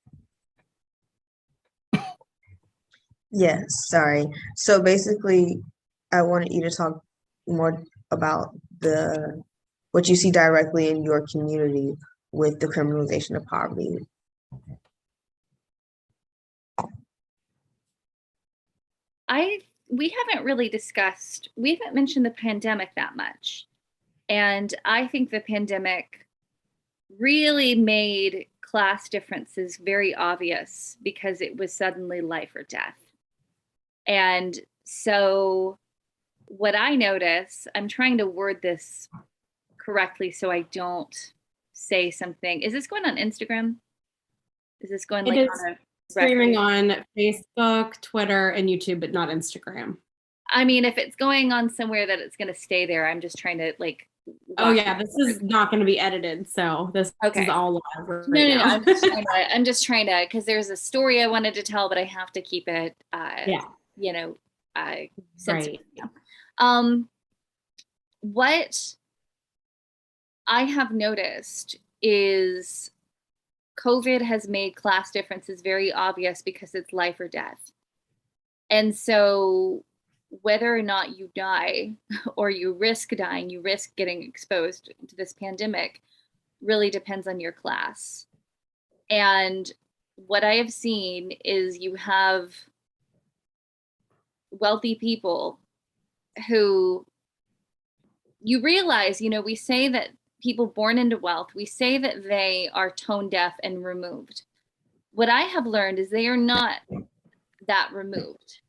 Yes, sorry. So basically, I wanted you to talk more about what you see directly in your community with the criminalization of poverty. We haven't really discussed, we haven't mentioned the pandemic that much. And I think the pandemic really made class differences very obvious because it was suddenly life or death. And so what I notice, I'm trying to word this correctly so I don't say something. Is this going on Instagram? Is this going like on a streaming on Facebook, Twitter, and YouTube, but not Instagram? I mean, if it's going on somewhere that it's going to stay there, I'm just trying to like. Oh yeah, this is not going to be edited, so this is all live right now. I'm just trying to, because there's a story I wanted to tell, but I have to keep it, sensitive. Right. What I have noticed is COVID has made class differences very obvious because it's life or death. And so whether or not you die or you risk dying, you risk getting exposed to this pandemic, really depends on your class. And what I have seen is you have wealthy people who you realize, we say that people born into wealth, we say that they are tone deaf and removed. What I have learned is they are not that removed.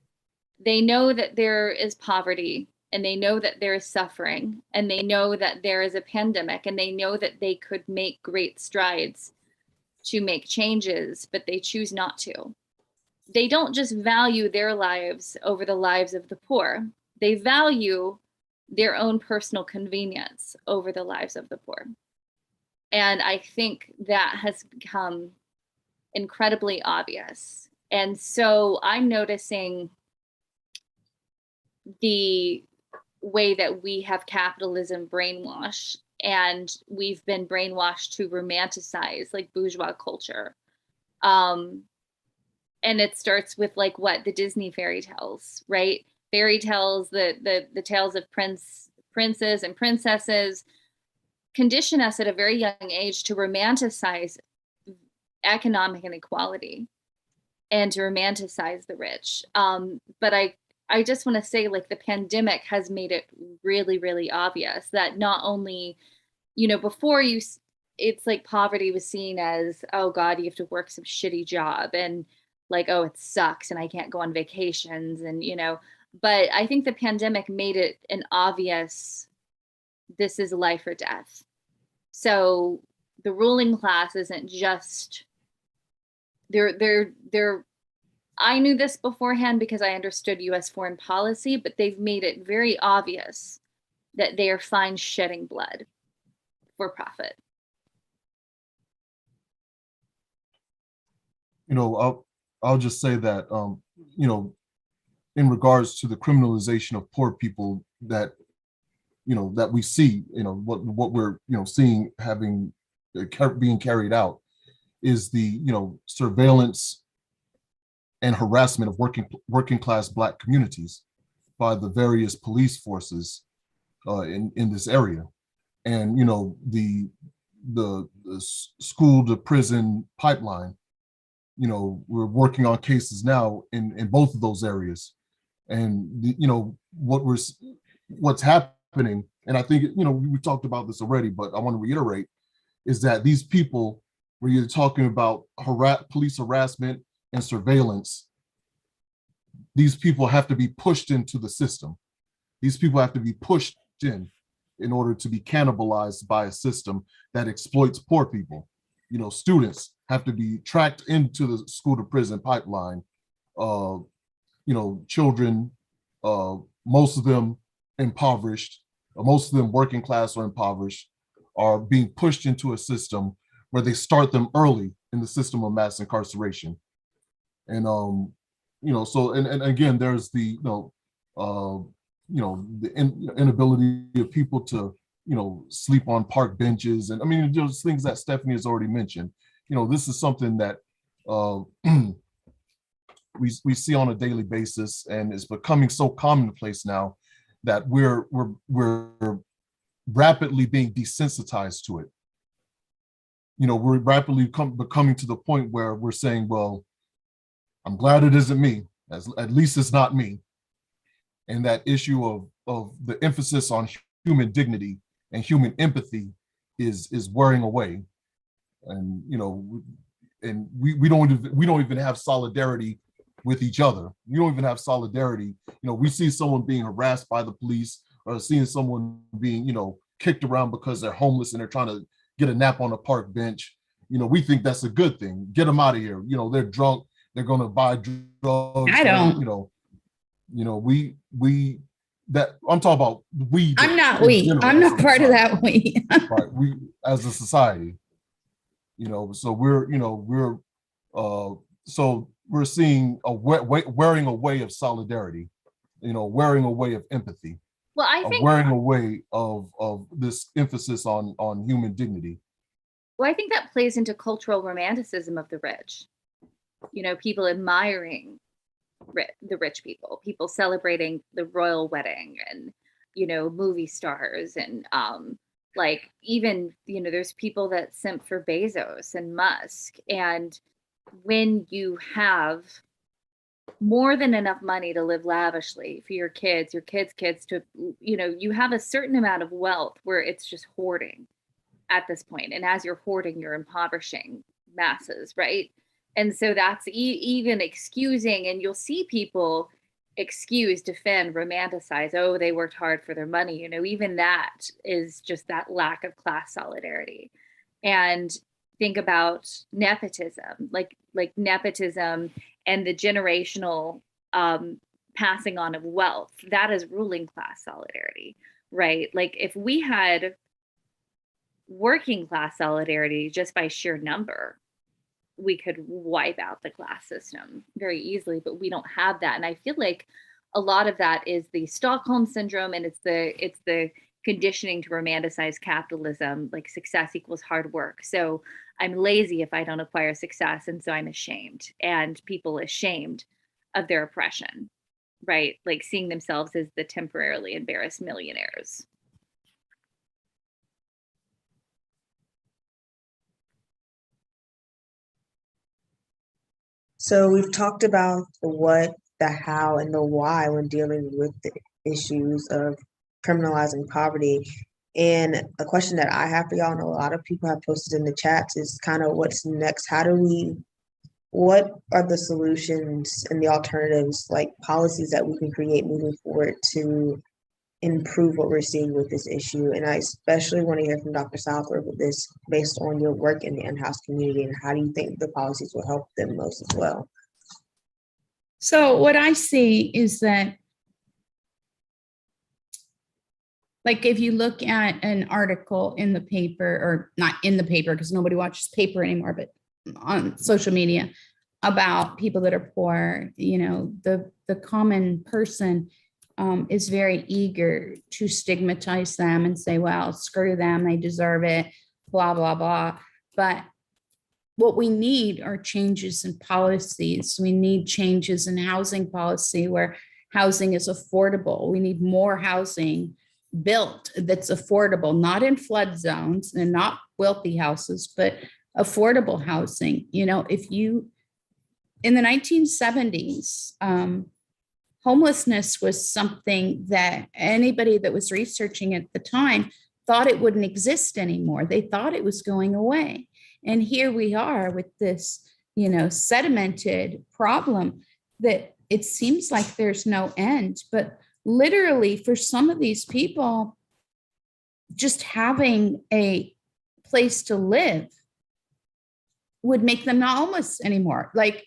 They know that there is poverty, and they know that there is suffering, and they know that there is a pandemic, and they know that they could make great strides to make changes, but they choose not to. They don't just value their lives over the lives of the poor. They value their own personal convenience over the lives of the poor. And I think that has become incredibly obvious. And so I'm noticing the way that we have capitalism brainwashed, and we've been brainwashed to romanticize like bourgeois culture. And it starts with like the Disney fairy tales, right? Fairy tales, the tales of princes and princesses condition us at a very young age to romanticize economic inequality and to romanticize the rich. But I just want to say, like, the pandemic has made it really, really obvious that not only, before it's like poverty was seen as, oh God, you have to work some shitty job, and like, oh, it sucks and I can't go on vacations, and, but I think the pandemic made it an obvious, this is life or death. So the ruling class isn't just, they're I knew this beforehand because I understood US foreign policy, but they've made it very obvious that they are fine shedding blood for profit. I'll just say that, in regards to the criminalization of poor people that, that we see, what we're, seeing being carried out is the, surveillance and harassment of working class Black communities by the various police forces in this area. And the school to prison pipeline, we're working on cases now in both of those areas. And what's happening, and I think we talked about this already, but I want to reiterate, is that these people, where you're talking about police harassment and surveillance, these people have to be pushed into the system. These people have to be pushed in order to be cannibalized by a system that exploits poor people. Students have to be tracked into the school to prison pipeline. Children, most of them impoverished, most of them working class or impoverished, are being pushed into a system where they start them early in the system of mass incarceration. And so and again, there's the the inability of people to, sleep on park benches. And I mean, those things that Stephanie has already mentioned. This is something that we see on a daily basis, and it's becoming so commonplace now that we're rapidly being desensitized to it. We're rapidly becoming to the point where we're saying, well, I'm glad it isn't me, at least it's not me. And that issue of the emphasis on human dignity and human empathy is wearing away. And and we don't even have solidarity with each other. We don't even have solidarity. We see someone being harassed by the police, or seeing someone being, kicked around because they're homeless and they're trying to get a nap on a park bench. We think that's a good thing. Get them out of here. They're drunk. They're going to buy drugs. I don't. We that I'm talking about we. I'm not we. I'm not part of that we. Right. We as a society. So we're seeing a wearing away of solidarity, wearing away of empathy. Well, I think wearing away of this emphasis on human dignity. Well, I think that plays into cultural romanticism of the rich. People admiring the rich people celebrating the royal wedding, and movie stars, and like even there's people that simp for Bezos and Musk. And when you have more than enough money to live lavishly for your kids to, you have a certain amount of wealth where it's just hoarding at this point. And as you're hoarding, you're impoverishing masses, right? And so that's even excusing, and you'll see people excuse, defend, romanticize, oh, they worked hard for their money. Even that is just that lack of class solidarity. And think about nepotism, like nepotism and the generational passing on of wealth. That is ruling class solidarity, right? Like if we had working class solidarity just by sheer number, we could wipe out the class system very easily, but we don't have that. And I feel like a lot of that is the Stockholm syndrome, and it's the conditioning to romanticize capitalism, like success equals hard work. So I'm lazy if I don't acquire success, and so I'm ashamed, and people ashamed of their oppression, right? Like seeing themselves as the temporarily embarrassed millionaires. So we've talked about the what, the how, and the why when dealing with the issues of criminalizing poverty. And a question that I have for y'all, and a lot of people have posted in the chats, is kind of what's next? What are the solutions and the alternatives, like policies that we can create moving forward to improve what we're seeing with this issue? And I especially want to hear from Dr. Southworth with this, based on your work in the in-house community, and how do you think the policies will help them most as well? So what I see is that, like, if you look at an article in the paper, or not in the paper because nobody watches paper anymore, but on social media, about people that are poor, the common person is very eager to stigmatize them and say, well, screw them, they deserve it, blah, blah, blah. But what we need are changes in policies. We need changes in housing policy where housing is affordable. We need more housing built that's affordable, not in flood zones and not wealthy houses, but affordable housing. If you, in the 1970s, homelessness was something that anybody that was researching at the time thought it wouldn't exist anymore. They thought it was going away. And here we are with this, sedimented problem that it seems like there's no end. But literally, for some of these people, just having a place to live would make them not homeless anymore. Like,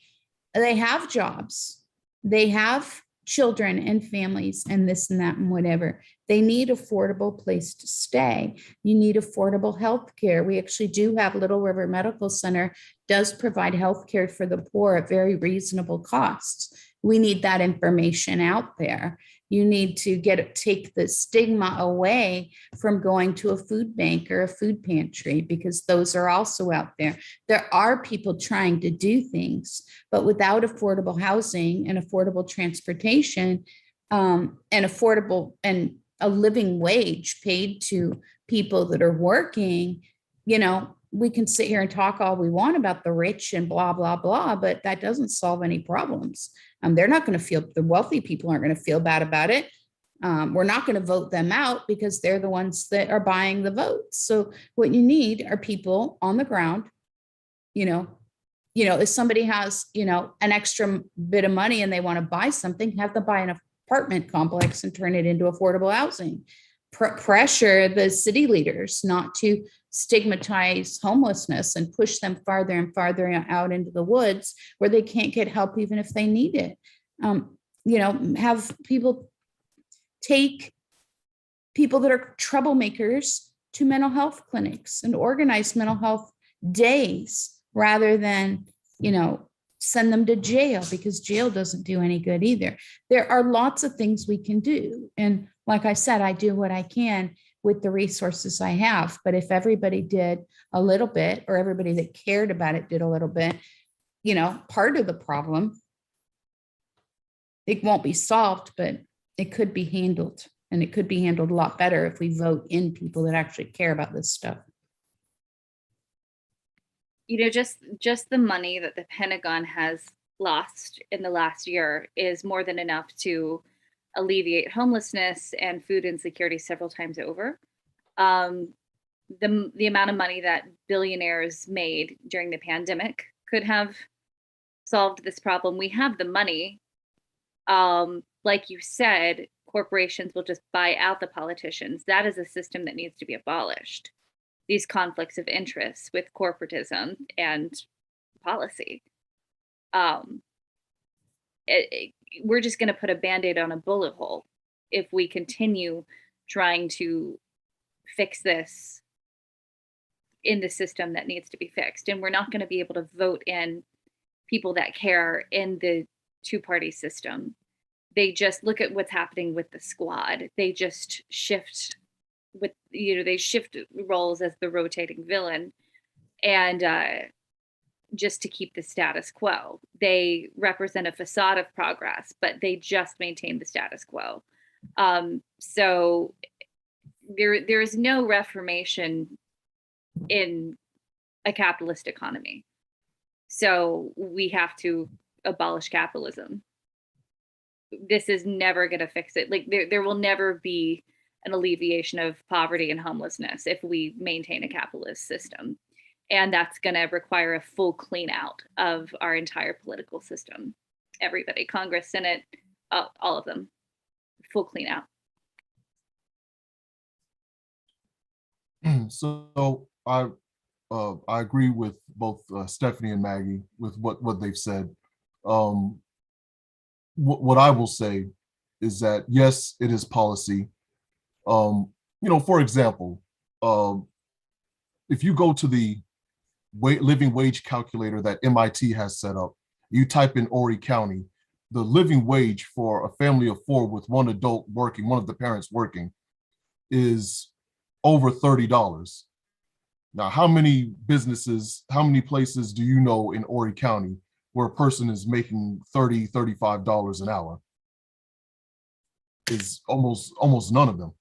they have jobs, they have children and families and this and that and whatever. They need affordable place to stay. You need affordable health care. We actually do have Little River Medical Center does provide health care for the poor at very reasonable costs. We need that information out there. You need to take the stigma away from going to a food bank or a food pantry, because those are also out there. There are people trying to do things, but without affordable housing and affordable transportation, and affordable and a living wage paid to people that are working, we can sit here and talk all we want about the rich and blah, blah, blah, but that doesn't solve any problems. They're not going to feel, the wealthy people aren't going to feel bad about it. We're not going to vote them out because they're the ones that are buying the votes. So what you need are people on the ground. If somebody has, an extra bit of money and they want to buy something, have them buy an apartment complex and turn it into affordable housing. Pressure the city leaders not to stigmatize homelessness and push them farther and farther out into the woods where they can't get help even if they need it. Have people take people that are troublemakers to mental health clinics and organize mental health days rather than, send them to jail, because jail doesn't do any good either. There are lots of things we can do. And like I said, I do what I can with the resources I have. But if everybody did a little bit, or everybody that cared about it did a little bit, part of the problem, it won't be solved, but it could be handled. And it could be handled a lot better if we vote in people that actually care about this stuff. Just the money that the Pentagon has lost in the last year is more than enough to alleviate homelessness and food insecurity several times over. The amount of money that billionaires made during the pandemic could have solved this problem. We have the money. Like you said, corporations will just buy out the politicians. That is a system that needs to be abolished. These conflicts of interest with corporatism and policy. We're just going to put a Band-Aid on a bullet hole if we continue trying to fix this in the system that needs to be fixed. And we're not going to be able to vote in people that care in the two-party system. They just look at what's happening with the squad. They just shift they shift roles as the rotating villain, and just to keep the status quo. They represent a facade of progress, but they just maintain the status quo. So there is no reformation in a capitalist economy. So we have to abolish capitalism. This is never going to fix it. Like there will never be an alleviation of poverty and homelessness if we maintain a capitalist system. And that's going to require a full clean out of our entire political system. Everybody, Congress, Senate, all of them, full clean out. So I agree with both Stephanie and Maggie with what they've said. What I will say is that, yes, it is policy. For example, if you go to the living wage calculator that MIT has set up, you type in Horry County, the living wage for a family of 4 with one adult working, one of the parents working, is over $30. Now, how many businesses, how many places do you know in Horry County where a person is making $30, $35 an hour? Is almost none of them.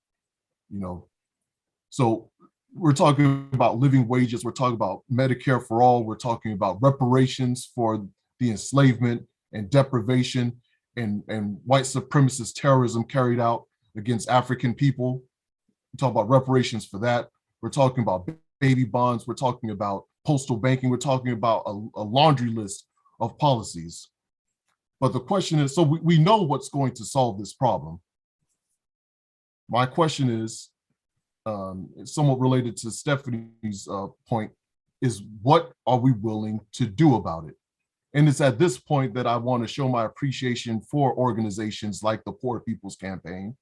So we're talking about living wages, we're talking about Medicare for all, we're talking about reparations for the enslavement and deprivation and white supremacist terrorism carried out against African people. We talk about reparations for that. We're talking about baby bonds, we're talking about postal banking, we're talking about a laundry list of policies. But the question is, so we know what's going to solve this problem. My question is, somewhat related to Stephanie's point, is what are we willing to do about it? And it's at this point that I want to show my appreciation for organizations like the Poor People's Campaign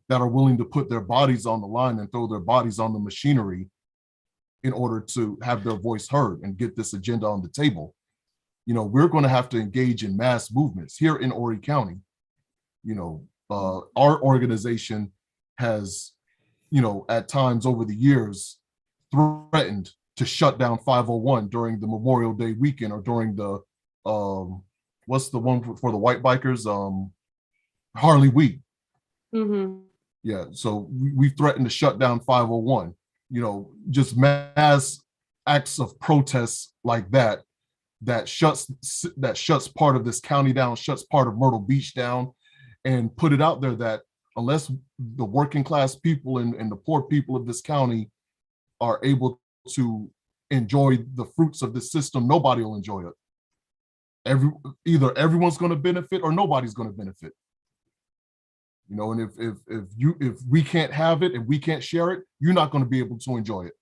that are willing to put their bodies on the line and throw their bodies on the machinery in order to have their voice heard and get this agenda on the table. We're going to have to engage in mass movements here in Horry County. our organization has, at times over the years, threatened to shut down 501 during the Memorial Day weekend or during the, what's the one for the white bikers? Harley Week. Mm-hmm. Yeah, so we threatened to shut down 501, just mass acts of protests like that, that shuts part of this county down, shuts part of Myrtle Beach down, and put it out there that unless the working class people and the poor people of this county are able to enjoy the fruits of this system, nobody will enjoy it. Either everyone's going to benefit or nobody's going to benefit. And if we can't have it and we can't share it, you're not going to be able to enjoy it,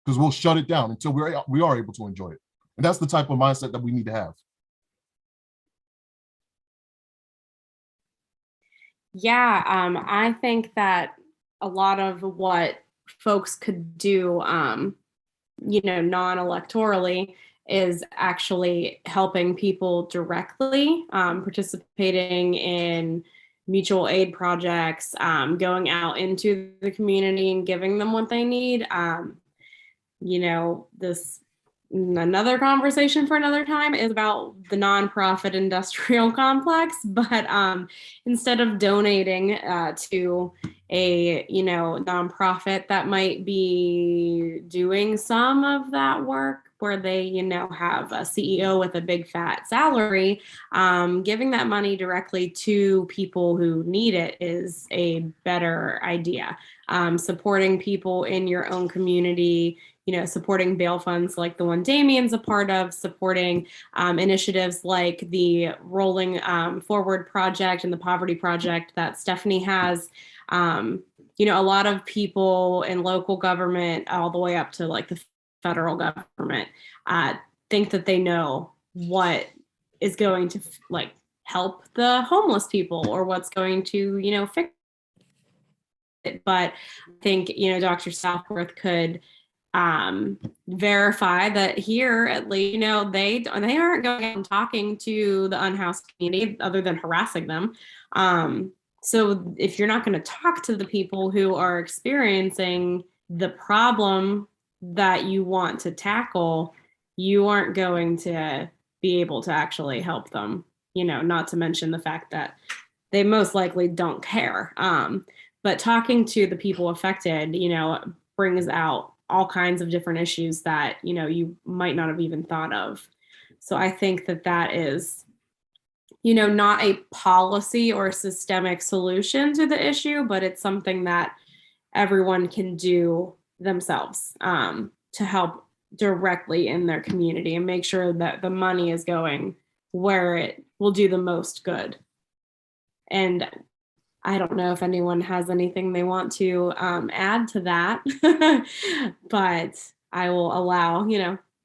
because we'll shut it down until we are able to enjoy it. And that's the type of mindset that we need to have. Yeah, I think that a lot of what folks could do, non-electorally, is actually helping people directly, participating in mutual aid projects, going out into the community and giving them what they need. This another conversation for another time is about the nonprofit industrial complex, but instead of donating to a nonprofit that might be doing some of that work where they have a CEO with a big fat salary, giving that money directly to people who need it is a better idea. Supporting people in your own community, supporting bail funds like the one Dameion's a part of, supporting initiatives like the Rolling Forward Project and the Poverty Project that Stephanie has. A lot of people in local government, all the way up to like the federal government, think that they know what is going to help the homeless people or what's going to, fix it. But I think, Dr. Southworth could verify that here at least, they aren't going out and talking to the unhoused community other than harassing them. So if you're not going to talk to the people who are experiencing the problem that you want to tackle, you aren't going to be able to actually help them, not to mention the fact that they most likely don't care. But talking to the people affected, brings out all kinds of different issues that, you might not have even thought of. So I think that is, not a policy or systemic solution to the issue, but it's something that everyone can do themselves to help directly in their community and make sure that the money is going where it will do the most good. And I don't know if anyone has anything they want to add to that, but I will allow,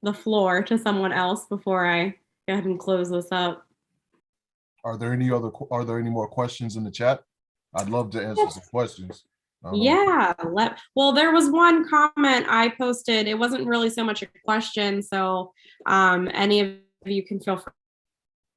the floor to someone else before I go ahead and close this up. Are there any more questions in the chat? I'd love to answer some questions. Yeah, well, there was one comment I posted. It wasn't really so much a question, so any of you can feel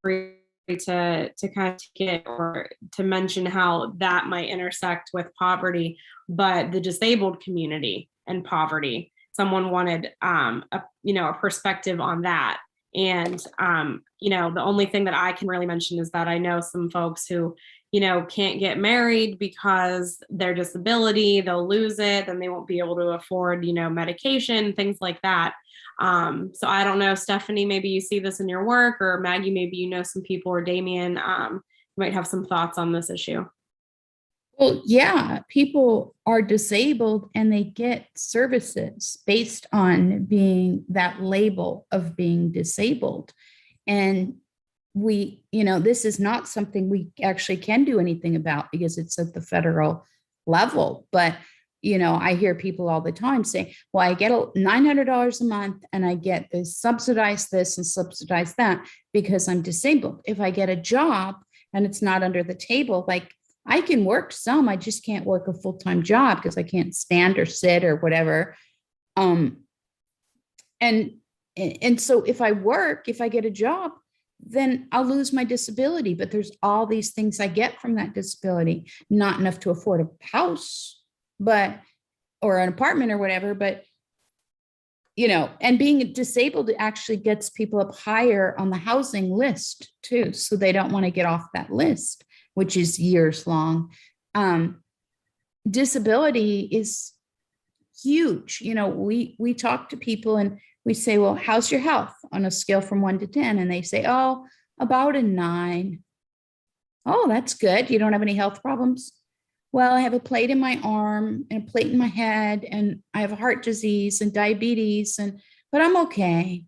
free to kind of take it or to mention how that might intersect with poverty, but the disabled community and poverty. Someone wanted a perspective on that. And the only thing that I can really mention is that I know some folks who can't get married because their disability, they'll lose it, then they won't be able to afford medication, things like that. So I don't know, Stephanie, maybe you see this in your work, or Maggie, maybe you know some people, or Dameion, might have some thoughts on this issue. Well, yeah, people are disabled and they get services based on being that label of being disabled. And this is not something we actually can do anything about because it's at the federal level. But, I hear people all the time say, well, I get $900 a month and I get this subsidized this and subsidized that because I'm disabled. If I get a job and it's not under the table, I can work some, I just can't work a full-time job because I can't stand or sit or whatever. And so if I get a job, then I'll lose my disability. But there's all these things I get from that disability, not enough to afford a house, but, or an apartment or whatever, but, you know, and being disabled actually gets people up higher on the housing list too. So they don't want to get off that list, which is years long. Disability is huge. You know, we talk to people and we say, well, how's your health on a scale from 1 to 10? And they say, oh, about a 9. Oh, that's good. You don't have any health problems? Well, I have a plate in my arm and a plate in my head, and I have heart disease and diabetes, but I'm okay.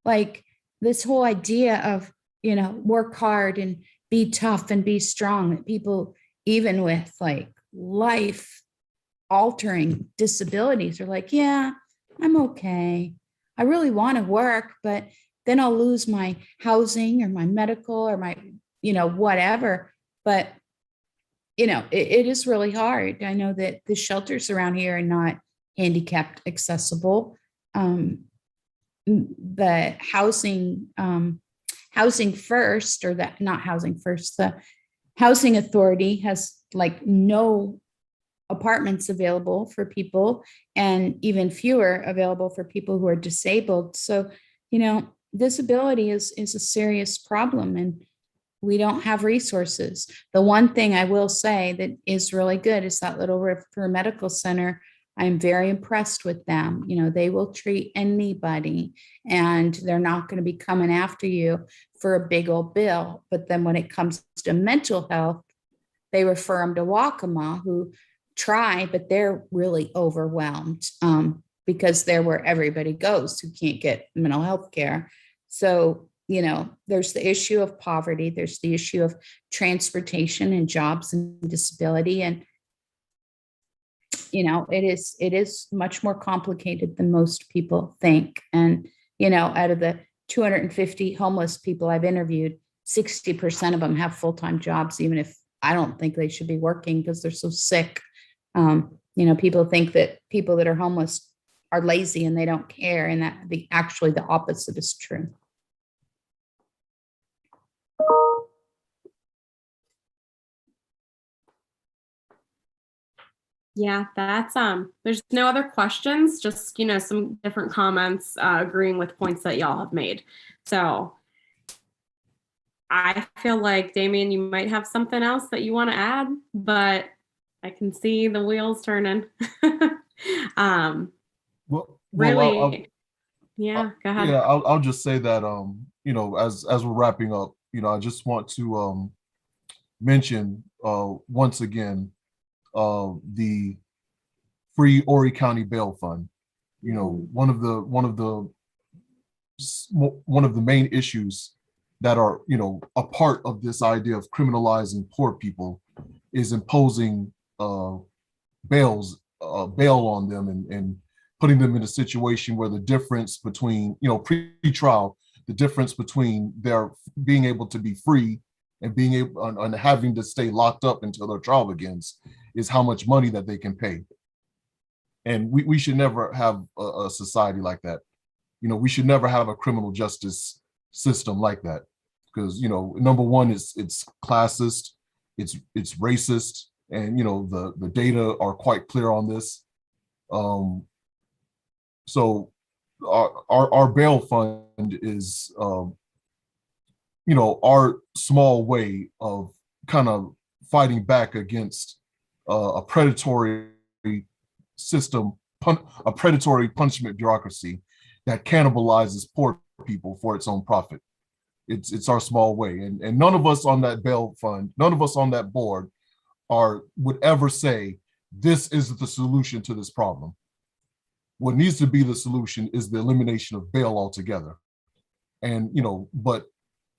Like this whole idea of, you know, work hard and be tough and be strong, that people, even with like life altering disabilities, are like, yeah, I'm okay. I really want to work, but then I'll lose my housing or my medical or my, you know, whatever. But, you know, it is really hard. I know that the shelters around here are not handicapped accessible. The housing first, or that not housing first, the housing authority has like no apartments available for people, and even fewer available for people who are disabled. So, you know, disability is a serious problem, and we don't have resources. The one thing I will say that is really good is that Little River Medical Center. I'm very impressed with them. You know, they will treat anybody, and they're not going to be coming after you for a big old bill. But then when it comes to mental health, they refer them to Waccamaw, who try, but they're really overwhelmed because they're where everybody goes who can't get mental health care. So, you know, there's the issue of poverty, there's the issue of transportation and jobs and disability. And, you know, it is much more complicated than most people think. And, you know, out of the 250 homeless people I've interviewed, 60% of them have full-time jobs, even if I don't think they should be working because they're so sick. You know, people think that people that are homeless are lazy and they don't care, and that actually the opposite is true. Yeah, that's there's no other questions, just, you know, some different comments agreeing with points that y'all have made. So I feel like, Dameion, you might have something else that you want to add, but I can see the wheels turning. Really, yeah, go ahead. Yeah, I'll just say that you know, as we're wrapping up, you know, I just want to mention once again the Free Horry County Bail Fund. You know, one of the main issues that are, you know, a part of this idea of criminalizing poor people is imposing bail on them, and putting them in a situation where the difference between, you know, pre-trial, the difference between their being able to be free and being able and having to stay locked up until their trial begins is how much money that they can pay. And we should never have a society like that. You know, we should never have a criminal justice system like that, because, you know, number one, it's classist, it's racist, and, you know, the data are quite clear on this. So our bail fund is, you know, our small way of kind of fighting back against a predatory system, a predatory punishment bureaucracy that cannibalizes poor people for its own profit. It's our small way, and none of us on that bail fund, none of us on that board would ever say this is the solution to this problem. What needs to be the solution is the elimination of bail altogether. And, you know, but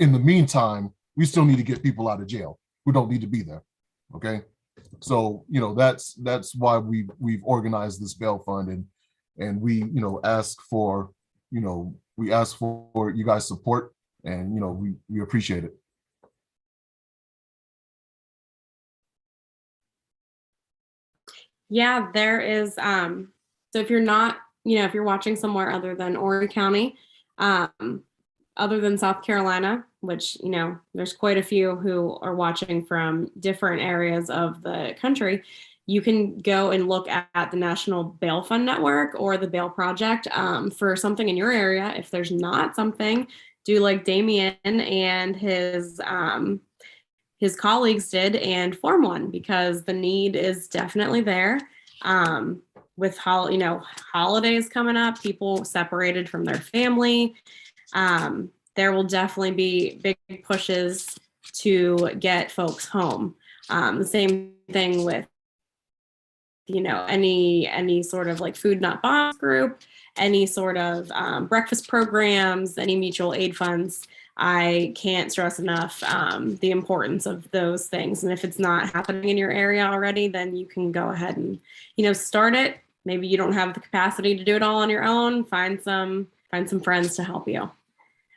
in the meantime, we still need to get people out of jail who don't need to be there. Okay. So, you know, that's why we've organized this bail fund, and we, you know, ask for you guys' support, and, you know, we appreciate it. Yeah, there is, so if you're not, you know, if you're watching somewhere other than Horry County, other than South Carolina, which, you know, there's quite a few who are watching from different areas of the country, you can go and look at the National Bail Fund Network or the Bail Project for something in your area. If there's not something, do like Dameion and his colleagues did and form one, because the need is definitely there. With holidays coming up, people separated from their family. There will definitely be big pushes to get folks home. The same thing with, you know, any sort of like food not bombs group, any sort of breakfast programs, any mutual aid funds. I can't stress enough the importance of those things. And if it's not happening in your area already, then you can go ahead and, you know, start it. Maybe you don't have the capacity to do it all on your own. Find some friends to help you.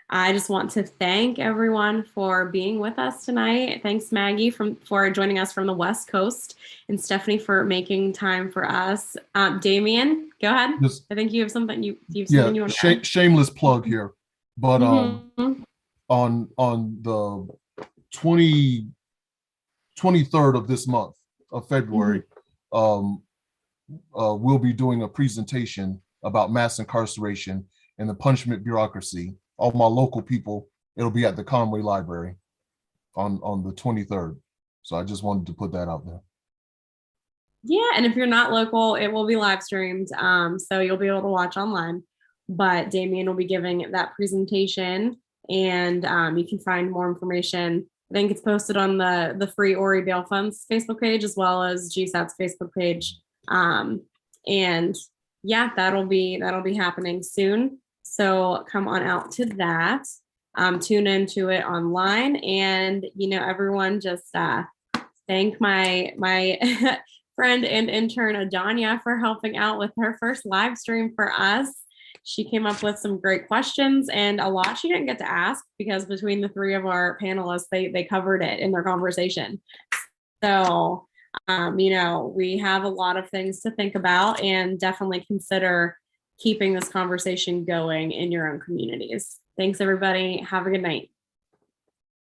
I just want to thank everyone for being with us tonight. Thanks, Maggie, for joining us from the West Coast, and Stephanie for making time for us. Dameion, go ahead. Yes. I think you have something you want to add. Shameless plug here, but Mhm. on the 23rd of this month of February, we'll be doing a presentation about mass incarceration and the punishment bureaucracy. All my local people, it'll be at the Conway Library on the 23rd. So I just wanted to put that out there. Yeah, and if you're not local, it will be live streamed, so you'll be able to watch online. But Dameion will be giving that presentation, and you can find more information. I think it's posted on the F.R.E.E. Horry Bail Fund's Facebook page, as well as GSAT's Facebook page. And yeah, that'll be happening soon. So come on out to that. Tune into it online, and you know, everyone just thank my friend and intern Adonya for helping out with her first live stream for us. She came up with some great questions, and a lot she didn't get to ask because between the three of our panelists, they covered it in their conversation. So you know, we have a lot of things to think about, and definitely consider keeping this conversation going in your own communities. Thanks, everybody. Have a good night.